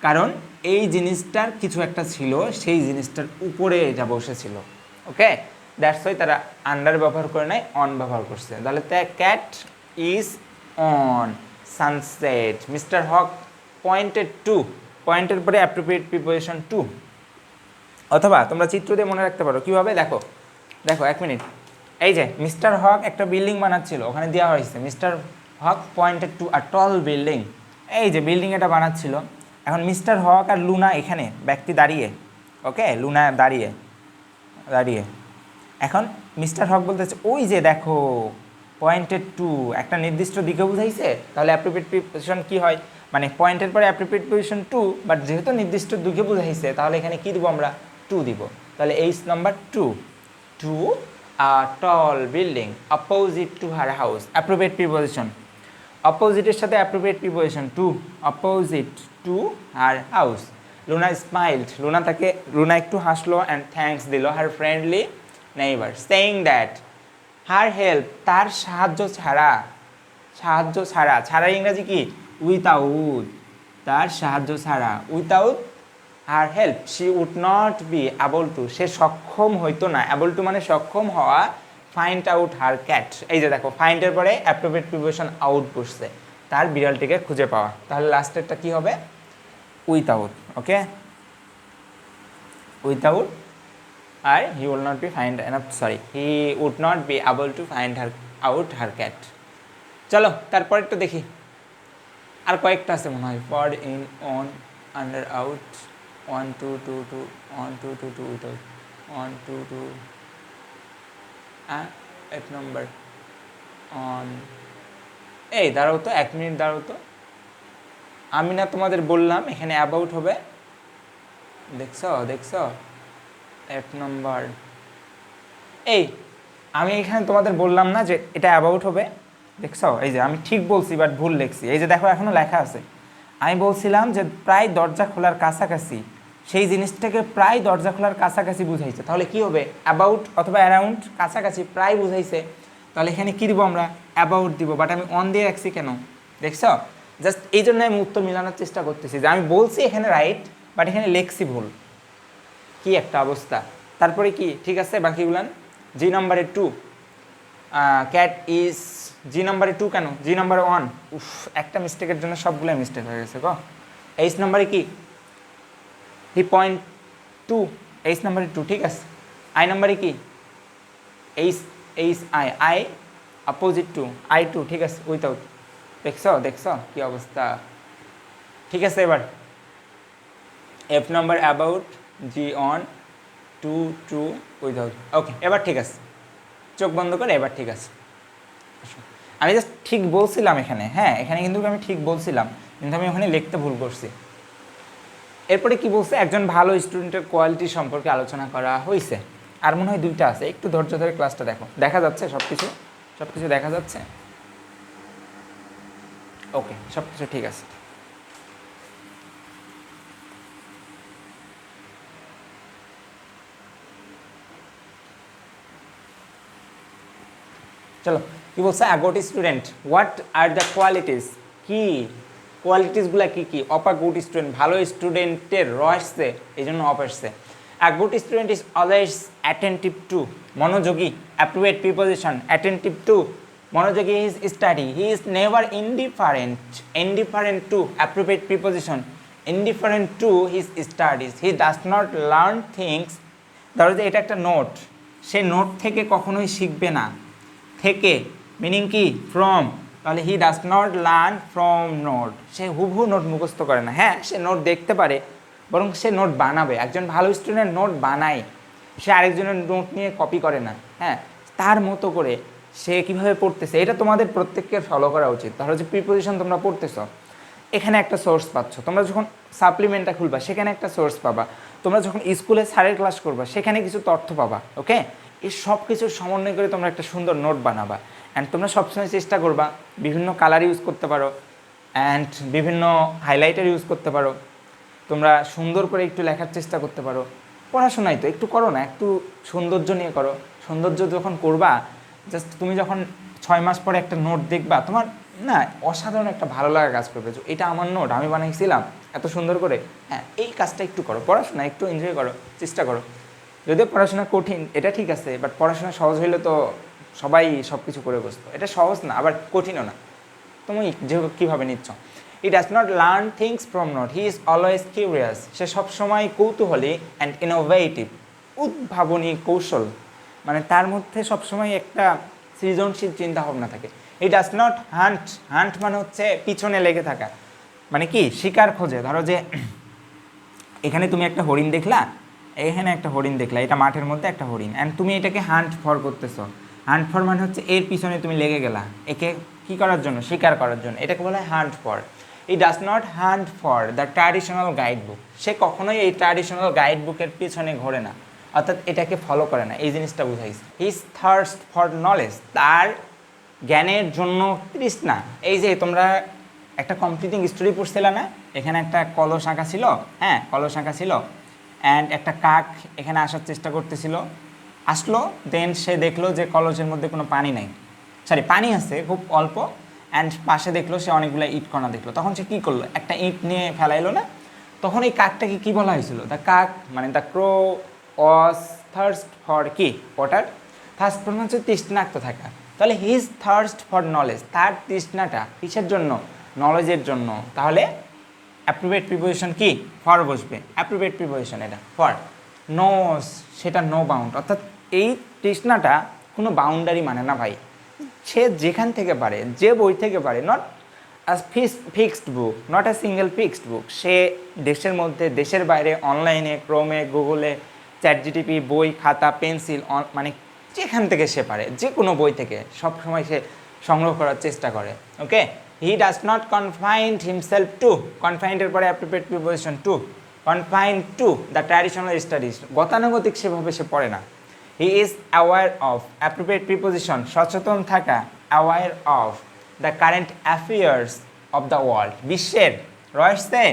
কারণ এই জিনিসটার কিছু একটা ছিল, সেই জিনিসটার উপরে এটা বসেছিল। ওকে, দ্যাটস ওয়াই তারা আন্ডার ব্যবহার করে নাই, অন ব্যবহার করছে। তাহলে cat is on sunset. Mister Haque pointed to, পয়েন্টের পরে অ্যাপ্রোপ্রিয়েট প্রিপোজিশন টু। অথবা তোমরা চিত্র দিয়ে মনে রাখতে পারো কীভাবে, দেখো দেখো 1 মিনিট। এই যে মিস্টার হক একটা বিল্ডিং বানাচ্ছিল, ওখানে দেওয়া হয়েছে mister Haque pointed to a tall building. এই যে বিল্ডিং এটা বানাচ্ছিল, এখন মিস্টার হক আর লুনা এখানে ব্যক্তি দাঁড়িয়ে, ওকে, লুনা দাঁড়িয়ে দাঁড়িয়ে এখন মিস্টার হক বলতেছে ওই যে দেখো পয়েন্টেড টু, একটা নির্দিষ্ট দিকে বুঝাইছে। তাহলে অ্যাপ্রোপ্রিয়েট প্রিপোজিশন কী হয়, মানে পয়েন্টের পরে অ্যাপ্রোপ্রিয়েট প্রিপোজিশন টু, বাট যেহেতু নির্দিষ্ট দিকে বুঝাইছে তাহলে এখানে কী দিব আমরা, টু দিব। তাহলে H number two, to a tall building opposite to her house, appropriate preposition. অপোজিটের সাথে appropriate preposition to, opposite to her house. Luna smiled, Luna একটু হাসলো অ্যান্ড থ্যাঙ্কস দিল her friendly neighbour, saying that her help, তার সাহায্য ছাড়া, সাহায্য ছাড়া, ছাড়ার ইংরাজি কি, উইথাউট, তার সাহায্য ছাড়া, without her help she would not be able to, সে সক্ষম হইতো না, এবল টু মানে সক্ষম হওয়া, ফাইন্ড আউট হার ক্যাট। এই যে দেখো ফাইন্ডের পরে অ্যাপ্রোপ্রিয়েট প্রিপোজিশন আউট বসছে, তার বিড়ালটিকে খুঁজে পাওয়া। তাহলে লাস্টেরটা কি হবে, উইথাউট। ওকে, উইথাউট আর he will not be find he would not be able to find her out her cat. চলো তারপর একটু দেখি, আর কয়েকটা আছে মনে হয়, for in on under out, 1 2 2 2 1 2 2 2 without 1 2 2 1 number on. এই দাঁড়াও তো 1 মিনিট দাঁড়াও তো, আমি না তোমাদের বললাম এখানে অ্যাবাউট হবে, দেখছো দেখছো 1 নম্বর। এই আমি এখানে তোমাদের বললাম না যে এটা অ্যাবাউট হবে, দেখছো এই যে আমি ঠিক বলছি বাট ভুল লিখছি। এই যে দেখো এখনো লেখা আছে, আমি বলছিলাম যে প্রায় দরজা খোলার কাছাকাছি, সেই জিনিসটাকে প্রায় দরজা খোলার কাছাকাছি বুঝাইছে। তাহলে কি হবে, অ্যাবাউট অথবা অ্যারাউন্ড, কাছাকাছি প্রায় বুঝাইছে, তাহলে এখানে কী দিব আমরা, অ্যাবাউট দিব। বাট আমি অন দিয়ে রাখছি কেন, দেখছো, জাস্ট এই জন্য আমি উত্তর মিলানোর চেষ্টা করতেছি যে আমি বলছি এখানে রাইট বাট এখানে লেখছি ভুল। কি একটা অবস্থা। তারপরে কি ঠিক আছে বাকিগুলান। জি নাম্বারে 2, ক্যাট ইজ, জি নাম্বারে 2 কেন, জি নাম্বারে 1, উফ একটা মিস্টেকের জন্য সবগুলো মিস্টেক হয়ে গেছে গো। এইচ নাম্বারে কি, হি পয়েন্ট 2, এইচ নাম্বারে 2 ঠিক আছে। আই নাম্বারে কি, H H I, I opposite to, I 2 ঠিক আছে, উইথাউট। দেখছো দেখছো কি অবস্থা, ঠিক আছে। এবার F number about, G on, 2 2 without. Okay এবার ঠিক আছে, চোখ বন্ধ করে এবার ঠিক আছে। আমি জাস্ট ঠিক বলছিলাম এখানে, হ্যাঁ এখানে কিন্তু আমি ঠিক বলছিলাম, কিন্তু আমি ওখানে লিখতে ভুল করছি। এরপরে কি বলছে, একজন ভালো স্টুডেন্টের কোয়ালিটি সম্পর্কে আলোচনা করা হয়েছে। আর মনে হয় 2টা আছে, একটু ধৈর্য ধরে ক্লাসটা দেখো, দেখা যাচ্ছে সব কিছু, সব কিছু দেখা যাচ্ছে। ওকে সব কিছু ঠিক আছে। চলো কি বলছে, a good student, what are the qualities, কি কোয়ালিটিসগুলো কী কী, অফ আ গুড স্টুডেন্ট, ভালো স্টুডেন্টের র আসছে এই জন্য অফ আসছে। A good student is always attentive two, মনোযোগী, অ্যাপ্রোপ্রিয়েট প্রিপোজিশন, অ্যাটেন্টিভ টু, মনোযোগী, his study, he is never indifferent, indifferent two, appropriate preposition, indifferent to his studies, he does not learn things, ধরো যে এটা একটা note, সে note থেকে কখনোই শিখবে না, থেকে মিনিং কি, ফ্রম, তাহলে he does not learn from note, সে হুবহু নোট মুখস্থ করে না। হ্যাঁ সে নোট দেখতে পারে, বরং সে নোট বানাবে। একজন ভালো স্টুডেন্ট নোট বানায়, সে আরেকজনের নোট নিয়ে কপি করে না, হ্যাঁ তার মতো করে সে কীভাবে পড়তেছে এটা তোমাদের প্রত্যেককে ফলো করা উচিত। ধরো যে প্রিপোজিশন তোমরা পড়তেছো, এখানে একটা সোর্স পাচ্ছ, তোমরা যখন সাপ্লিমেন্টটা খুলবা সেখানে একটা সোর্স পাবা, তোমরা যখন স্কুলে স্যারের ক্লাস করবা সেখানে কিছু তথ্য পাবা। ওকে, এই সব কিছুর সমন্বয় করে তোমরা একটা সুন্দর নোট বানাবা। অ্যান্ড তোমরা সবসময় চেষ্টা করবা বিভিন্ন কালার ইউজ করতে পারো, অ্যান্ড বিভিন্ন হাইলাইটার ইউজ করতে পারো, তোমরা সুন্দর করে একটু লেখার চেষ্টা করতে পারো। পড়াশোনায় তো একটু করো না, একটু সৌন্দর্য নিয়ে করো। সৌন্দর্য যখন করবা, জাস্ট তুমি যখন 6 মাস পরে একটা নোট দেখবা, তোমার না অসাধারণ একটা ভালো লাগা কাজ করবে, যে এটা আমার নোট, আমি বানাইছিলাম এত সুন্দর করে। হ্যাঁ, এই কাজটা একটু করো, পড়াশোনা একটু এনজয় করো, চেষ্টা করো। যদিও পড়াশোনা কঠিন, এটা ঠিক আছে, বাট পড়াশোনা সহজ হইলে তো সবাই সব কিছু করে বসতো। এটা সহজ না, আবার কঠিনও না। তুমি যে কীভাবে নিচ্ছ। He does not learn things from note, he is always curious. সে সবসময় কৌতূহলী অ্যান্ড ইনোভেটিভ, উদ্ভাবনী কৌশল, মানে তার মধ্যে সবসময় একটা সৃজনশীল চিন্তাভাবনা থাকে। হি ডাজ নট হান্ট, হান্ট মানে হচ্ছে পিছনে লেগে থাকা, মানে কি শিকার খোঁজে। ধরো যে এখানে তুমি একটা হরিণ দেখলা, এখানে একটা হরিণ দেখলা, এটা মাঠের মধ্যে একটা হরিণ, অ্যান্ড তুমি এটাকে হান্ট ফর করতেছো। হান্ট ফর মানে হচ্ছে এর পিছনে তুমি লেগে গেলা, একে কী করার জন্য, শিকার করার জন্য, এটাকে বলা হয় hunt for. He does not hunt for the traditional guide book, সে কখনোই এই ট্র্যাডিশনাল গাইড বুকের পিছনে ঘোরে না, অর্থাৎ এটাকে ফলো করে না, এই জিনিসটা বুঝাইছে। হিজ থার্স্ট ফর নলেজ, তার জ্ঞানের জন্য তৃষ্ণা। এই যে তোমরা একটা কমপ্লিটিং স্টোরি পড়ছিলে না, এখানে একটা কলস আঁকা ছিল, হ্যাঁ কলস আঁকা ছিল, অ্যান্ড একটা কাক এখানে আসার চেষ্টা করতেছিল, আসলো, দেন সে দেখলো যে কলসের মধ্যে কোনো পানি নাই, সরি পানি আছে খুব অল্প, অ্যান্ড পাশে দেখলো সে অনেকগুলো ইট কণা দেখলো, তখন সে কী করলো, একটা ইট নিয়ে ফেলাইলো না, তখন এই কাকটাকে কী বলা হয়েছিল, দ্য কাক মানে the crow was thirst for কি ওয়াটার, থার্স্ট ফর হচ্ছে তৃষ্ণাক্ত থাকা। তাহলে হিজ থার্স্ট ফর নলেজ, তার তৃষ্ণাটা কিসের জন্য, নলেজের জন্য। তাহলে অ্যাপ্রোপ্রিয়েট প্রিপোজিশন কি, ফর বসবে, অ্যাপ্রোপ্রিয়েট প্রিপোজিশন এটা ফর। নোস, সেটা নো বাউন্ড, অর্থাৎ এই তৃষ্ণাটা কোনো বাউন্ডারি মানে না ভাই, সে যেখান থেকে পারে, যে বই থেকে পারে, not as fixed book, not a single fixed book, সে দেশের মধ্যে, দেশের বাইরে, অনলাইনে, ক্রোমে, গুগলে, চ্যাটজিটিপি, বই, খাতা, পেন্সিল, মানে যেখান থেকে সে পারে, যে কোনো বই থেকে সব সময় সে সংগ্রহ করার চেষ্টা করে। Okay, he does not confined himself to, কনফাইন্ডের পরে appropriate preposition to, confined to the traditional studies, গতানুগতিক সেভাবে সে পড়ে না। He is aware of, appropriate preposition সচেতন থাকা, aware of the current affairs of the world, বিশ্বের রহস্যে,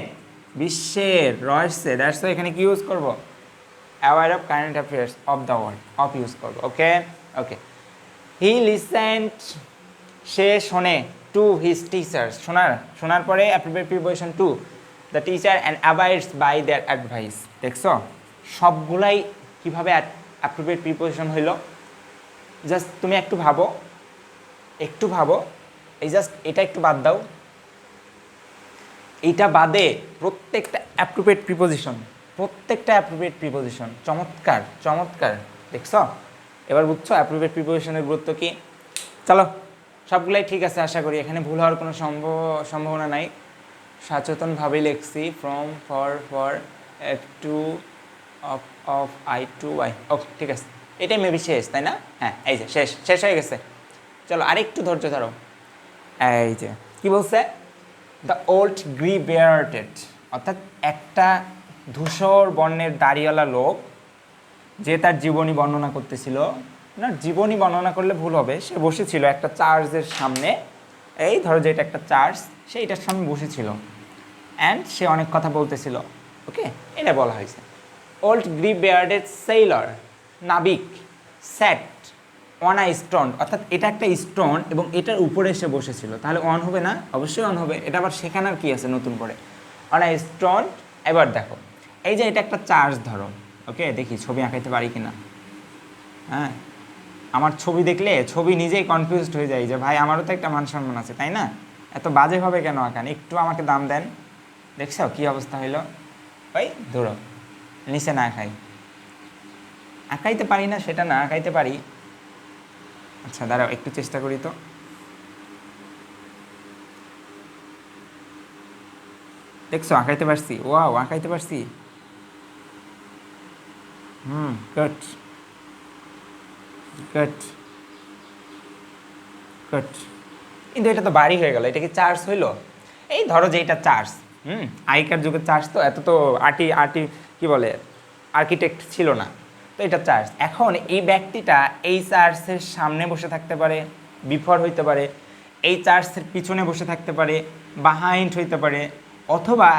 বিশ্বের রহস্যে, দ্যাটস ওয়াই এখানে কি ইউজ করবো, aware of current affairs of the world, of use করবো। ওকে ওকে, হি লিসেন্ট, সে শোনে, টু হিজ টিচার্স, শোনার পরে appropriate preposition to the teacher and abides by their advice. দেখছো সবগুলাই কীভাবে অ্যাপ্রোপ্রিয়েট প্রিপোজিশন হইল, জাস্ট তুমি একটু ভাবো, এই জাস্ট এটা একটু বাদ দাও, এইটা বাদে প্রত্যেকটা অ্যাপ্রোপ্রিয়েট প্রিপোজিশন, চমৎকার চমৎকার, দেখছো এবার বুঝছো অ্যাপ্রোপ্রিয়েট প্রিপোজিশনের গুরুত্ব কি। চলো সবগুলাই ঠিক আছে আশা করি, এখানে ভুল হওয়ার কোনো সম্ভাবনা নাই, সচেতনভাবেই লিখছি, from, for, to, of, I, to, I. Okay ঠিক আছে, এটাই মেবি শেষ, তাই না? হ্যাঁ এই যে শেষ হয়ে গেছে। চলো আরেকটু ধৈর্য ধরো। এই যে কি বলছে, দ্য ওল্ড গ্রি বেয়ার্টেড, অর্থাৎ একটা ধূসর বর্ণের দাড়িওয়ালা লোক, যে তার জীবনী বর্ণনা করতেছিল, না জীবনী বর্ণনা করলে ভুল হবে, সে বসেছিল একটা চার্চের সামনে, এই ধরো যে এটা একটা চার্চ, সে এটার সামনে বসেছিল, অ্যান্ড সে অনেক কথা বলতেছিল। ওকে, এটা বলা হয়েছে। ওল্ড গ্রি বেয়ার্ডেড সেইলর, নাবিক, স্যাট অন আ স্টোন, অর্থাৎ এটা একটা স্টোন এবং এটার উপরে সে বসেছিল, তাহলে অন হবে না, অবশ্যই অন হবে, এটা আবার শেখানোর কি আছে নতুন করে, অন আ স্টোন। এবার দেখো এই যে এটা একটা চার্চ ধরো, ওকে দেখি ছবি আঁকাইতে পারি কিনা। হ্যাঁ, আমার ছবি দেখলে ছবি নিজেই কনফিউজড হয়ে যায় যে ভাই আমারও তো একটা মান সম্মান আছে, তাই না? এত বাজে হবে কেন আঁকান, একটু আমাকে দাম দেন। দেখছো কি অবস্থা হইলো, ওই ধরো নিচে না আঁকাইতে পারি না, সেটা না আঁকাইতে পারি। আচ্ছা দাঁড়াও একটু চেষ্টা করি তো। দেখছো আঁকাইতে পারছি, ওয়াও আঁকাইতে পারছি। গুড গুড গুড, কিন্তু এটা তো বাড়ি হয়ে গেল, এটা কি চার্জ হইলো? এই ধরো যে এটা চার্জ, আগেকার যুগের চার্জ, তো এত তো আর্টি কি বলে আর্কিটেক্ট ছিল না, তো এটা চার্চ। এখন এই ব্যক্তিটা এই চার্চের সামনে বসে থাকতে পারে, বিফোর হইতে পারে, এই চার্চের পিছনে বসে থাকতে পারে, বাহাইন্ড হইতে পারে, অথবা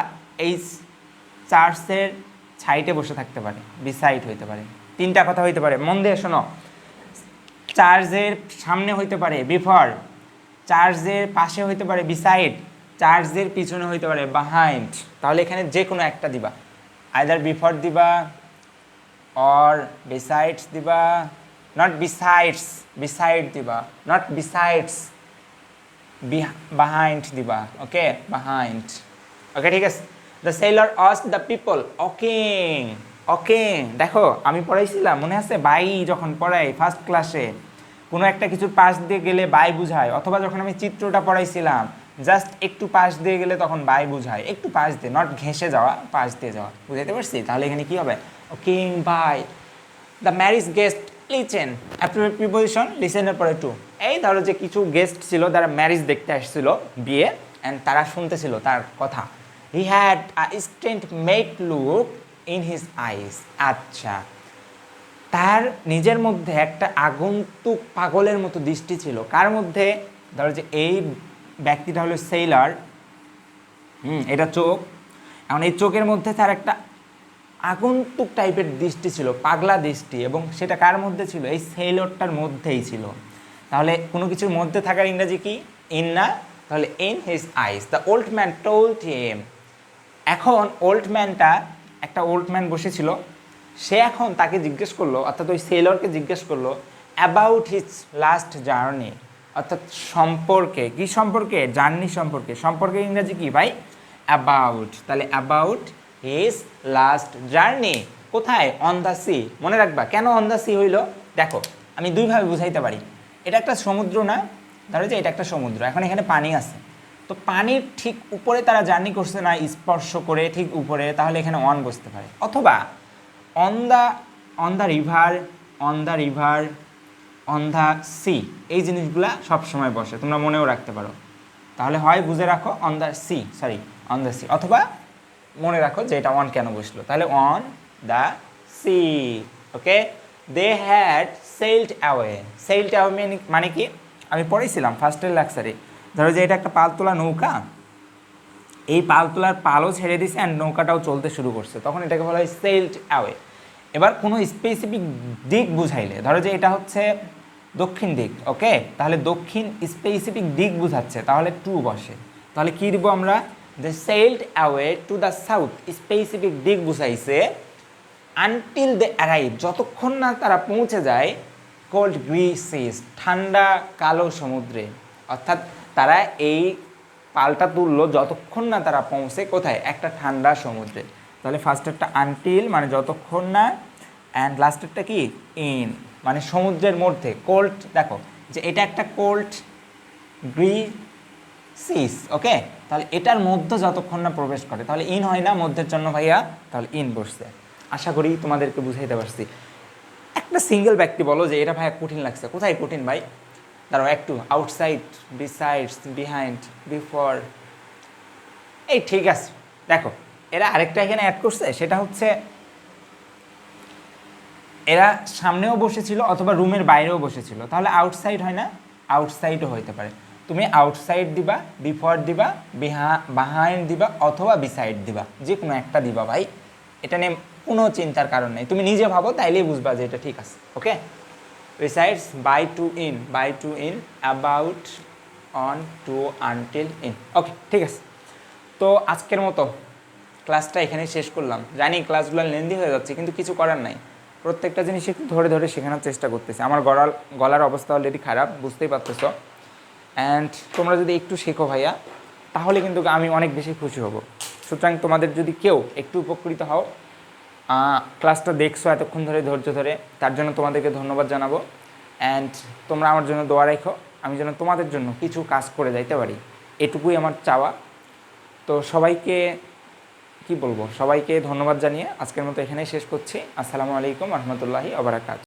এই চার্চের সাইডে বসে থাকতে পারে, বিসাইড হইতে পারে, তিনটা কথা হইতে পারে। মন দিয়ে শোনো, চার্জের সামনে হইতে পারে বিফোর, চার্জের পাশে হইতে পারে বিসাইড, চার্জের পিছনে হইতে পারে বিহাইন্ড। তাহলে এখানে যে কোনো একটা দিবা, আইদার বিফোর দিবা অর বিসাইডস দিবা, নট বিসাইডস, বিসাইড দিবা, নট বিসাইডস, বিহাইন্ড দিবা। ওকে, বিহাইন্ড। ওকে, ঠিক আছে। The Sailor asked the people, ওকে ওকে। দেখো আমি পড়াইছিলাম মনে আছে, বাই যখন পড়াই ফার্স্ট ক্লাসে কোনো একটা কিছুর পাশ দিয়ে গেলে বাই বুঝায়, অথবা যখন আমি চিত্রটা পড়াইছিলাম জাস্ট একটু পাশ দিয়ে গেলে তখন বাই বুঝায়, একটু পাশ দিয়ে, নট ঘেঁষে যাওয়া, পাশ দিয়ে যাওয়া। বুঝাইতে পারছি? তাহলে এখানে কি হবে? Okay by. The marriage guest listen, appropriate preposition লিসেনের পরে টু। এই ধরো যে কিছু গেস্ট ছিল যারা ম্যারিজ দেখতে আসছিল, বিয়ে, অ্যান্ড তারা শুনতেছিল তার কথা। He had a strange mad look in his eyes. আচ্ছা, তার নিজের মধ্যে একটা আগন্তুক পাগলের মতো দৃষ্টি ছিল। কার মধ্যে? ধরো যে এই ব্যক্তিটা হলো সেইলার, এটা চোখ। এখন এই চোখের মধ্যে তার একটা আগন্তুক টাইপের দৃষ্টি ছিল, পাগলা দৃষ্টি, এবং সেটা কার মধ্যে ছিল? এই সেইলরটার মধ্যেই ছিল। তাহলে কোনো কিছুর মধ্যে থাকার ইংরেজি কি? ইন না? তাহলে in his ice. The old man told him. এখন ওল্ড ম্যানটা, একটা ওল্ড ম্যান বসেছিল, সে এখন তাকে জিজ্ঞেস করলো, অর্থাৎ ওই সেলরকে জিজ্ঞেস করলো অ্যাবাউট হিজ লাস্ট জার্নি, অর্থাৎ সম্পর্কে। কি সম্পর্কে? জার্নি সম্পর্কে। সম্পর্কে ইংরেজি কি ভাই? অ্যাবাউট। তাহলে অ্যাবাউট হিজ লাস্ট জার্নি। কোথায়? On the C. মনে রাখবা কেন অন দ্য সি হইল? দেখো আমি দুইভাবে বুঝাইতে পারি। এটা একটা সমুদ্র না? ধরো যে এটা একটা সমুদ্র, এখন এখানে পানি আছে, তো পানির ঠিক উপরে তারা জার্নি করছে না, স্পর্শ করে ঠিক উপরে, তাহলে এখানে অন বসতে পারে। অথবা on the river, on the river, on the C, এই জিনিসগুলা সবসময় বসে, তোমরা মনেও রাখতে পারো। তাহলে হয় বুঝে রাখো on the sea, sorry on the sea, অথবা মনে রাখো যে এটা অন কেন বসলো। তাহলে on the sea. Okay, they had sailed away. Sailed away মানে কি? আমি পড়েছিলাম ফার্স্টের লেকচারে। ধরো যে এটা একটা পালতোলা নৌকা, এই পালতোলার পালও ছেড়ে দিছে অ্যান্ড নৌকাটাও চলতে শুরু করছে, তখন এটাকে বলা হয় সেইলড অ্যাওয়ে। এবার কোনো স্পেসিফিক দিক বুঝাইলে, ধরো যে এটা হচ্ছে দক্ষিণ দিক, ওকে, তাহলে দক্ষিণ স্পেসিফিক দিক বুঝাচ্ছে, তাহলে টু বসে। তাহলে কী দিব আমরা? They sailed away to the south, specific দিক বুঝাইছে। আনটিল দে অ্যারাইভ, যতক্ষণ না তারা পৌঁছে যায় কোল্ড গ্রি সিস, ঠান্ডা কালো সমুদ্রে। অর্থাৎ তারা এই পালটা তুললো যতক্ষণ না তারা পৌঁছে কোথায়? একটা ঠান্ডা সমুদ্রে। তাহলে ফার্স্টেরটা আনটিল মানে যতক্ষণ না, অ্যান্ড লাস্টেরটা কি? ইন মানে সমুদ্রের মধ্যে। কোল্ড, দেখো যে এটা একটা কোল্ড গ্রি সিস, ওকে, তাহলে এটার মধ্যে যতক্ষণ না প্রবেশ করে, তাহলে ইন হয় না মধ্যের জন্য ভাইয়া, তাহলে ইন বসছে। আশা করি তোমাদেরকে বুঝাইতে পারছি। একটা সিঙ্গেল ব্যক্তি বলো যে এটা ভাইয়া কঠিন লাগছে। কোথায় কঠিন ভাই? দাঁড়াও একটু, আউটসাইড, বিসাইডস, বিহাইন্ড, বিফোর, এই ঠিক আছে। দেখো এরা আরেকটা এখানে অ্যাড করছে, সেটা হচ্ছে এরা সামনেও বসেছিল অথবা রুমের বাইরেও বসেছিল, তাহলে আউটসাইড হয় না? আউটসাইডও হইতে পারে। তুমি আউটসাইড দিবা, বিফোর দিবা, বিহাইন্ড দিবা, অথবা বিসাইড দিবা, যে কোনো একটা দিবা ভাই, এটা নিয়ে কোনো চিন্তার কারণ নেই। তুমি নিজে ভাবো, তাইলেই বুঝবা যে এটা ঠিক আছে। Okay, resides by to in, by to in, about, on, to, until, in. Okay, ঠিক আছে। তো আজকের মতো ক্লাসটা এখানেই শেষ করলাম। জানি ক্লাসগুলো লেন্দি হয়ে যাচ্ছে, কিন্তু কিছু করার নাই। প্রত্যেকটা জিনিস একটু ধরে ধরে শেখানোর চেষ্টা করতেছি। আমার গলার অবস্থা অলরেডি খারাপ, বুঝতেই পারতেছো। অ্যান্ড তোমরা যদি একটু শেখো ভাইয়া, তাহলে কিন্তু আমি অনেক বেশি খুশি হব। সুতরাং তোমাদের যদি কেউ একটু উপকৃত হও, ক্লাসটা দেখছো এতক্ষণ ধরে ধৈর্য ধরে, তার জন্য তোমাদেরকে ধন্যবাদ জানাবো। অ্যান্ড তোমরা আমার জন্য দোয়া রাখো, আমি যেন তোমাদের জন্য কিছু কাজ করে যাইতে পারি, এটুকুই আমার চাওয়া। তো সবাইকে কি বলবো, সবাইকে ধন্যবাদ জানিয়ে আজকের মতো এখানেই শেষ করছি। আসসালামু আলাইকুম রহমতুল্লাহি ওয়া বারাকাতুহু।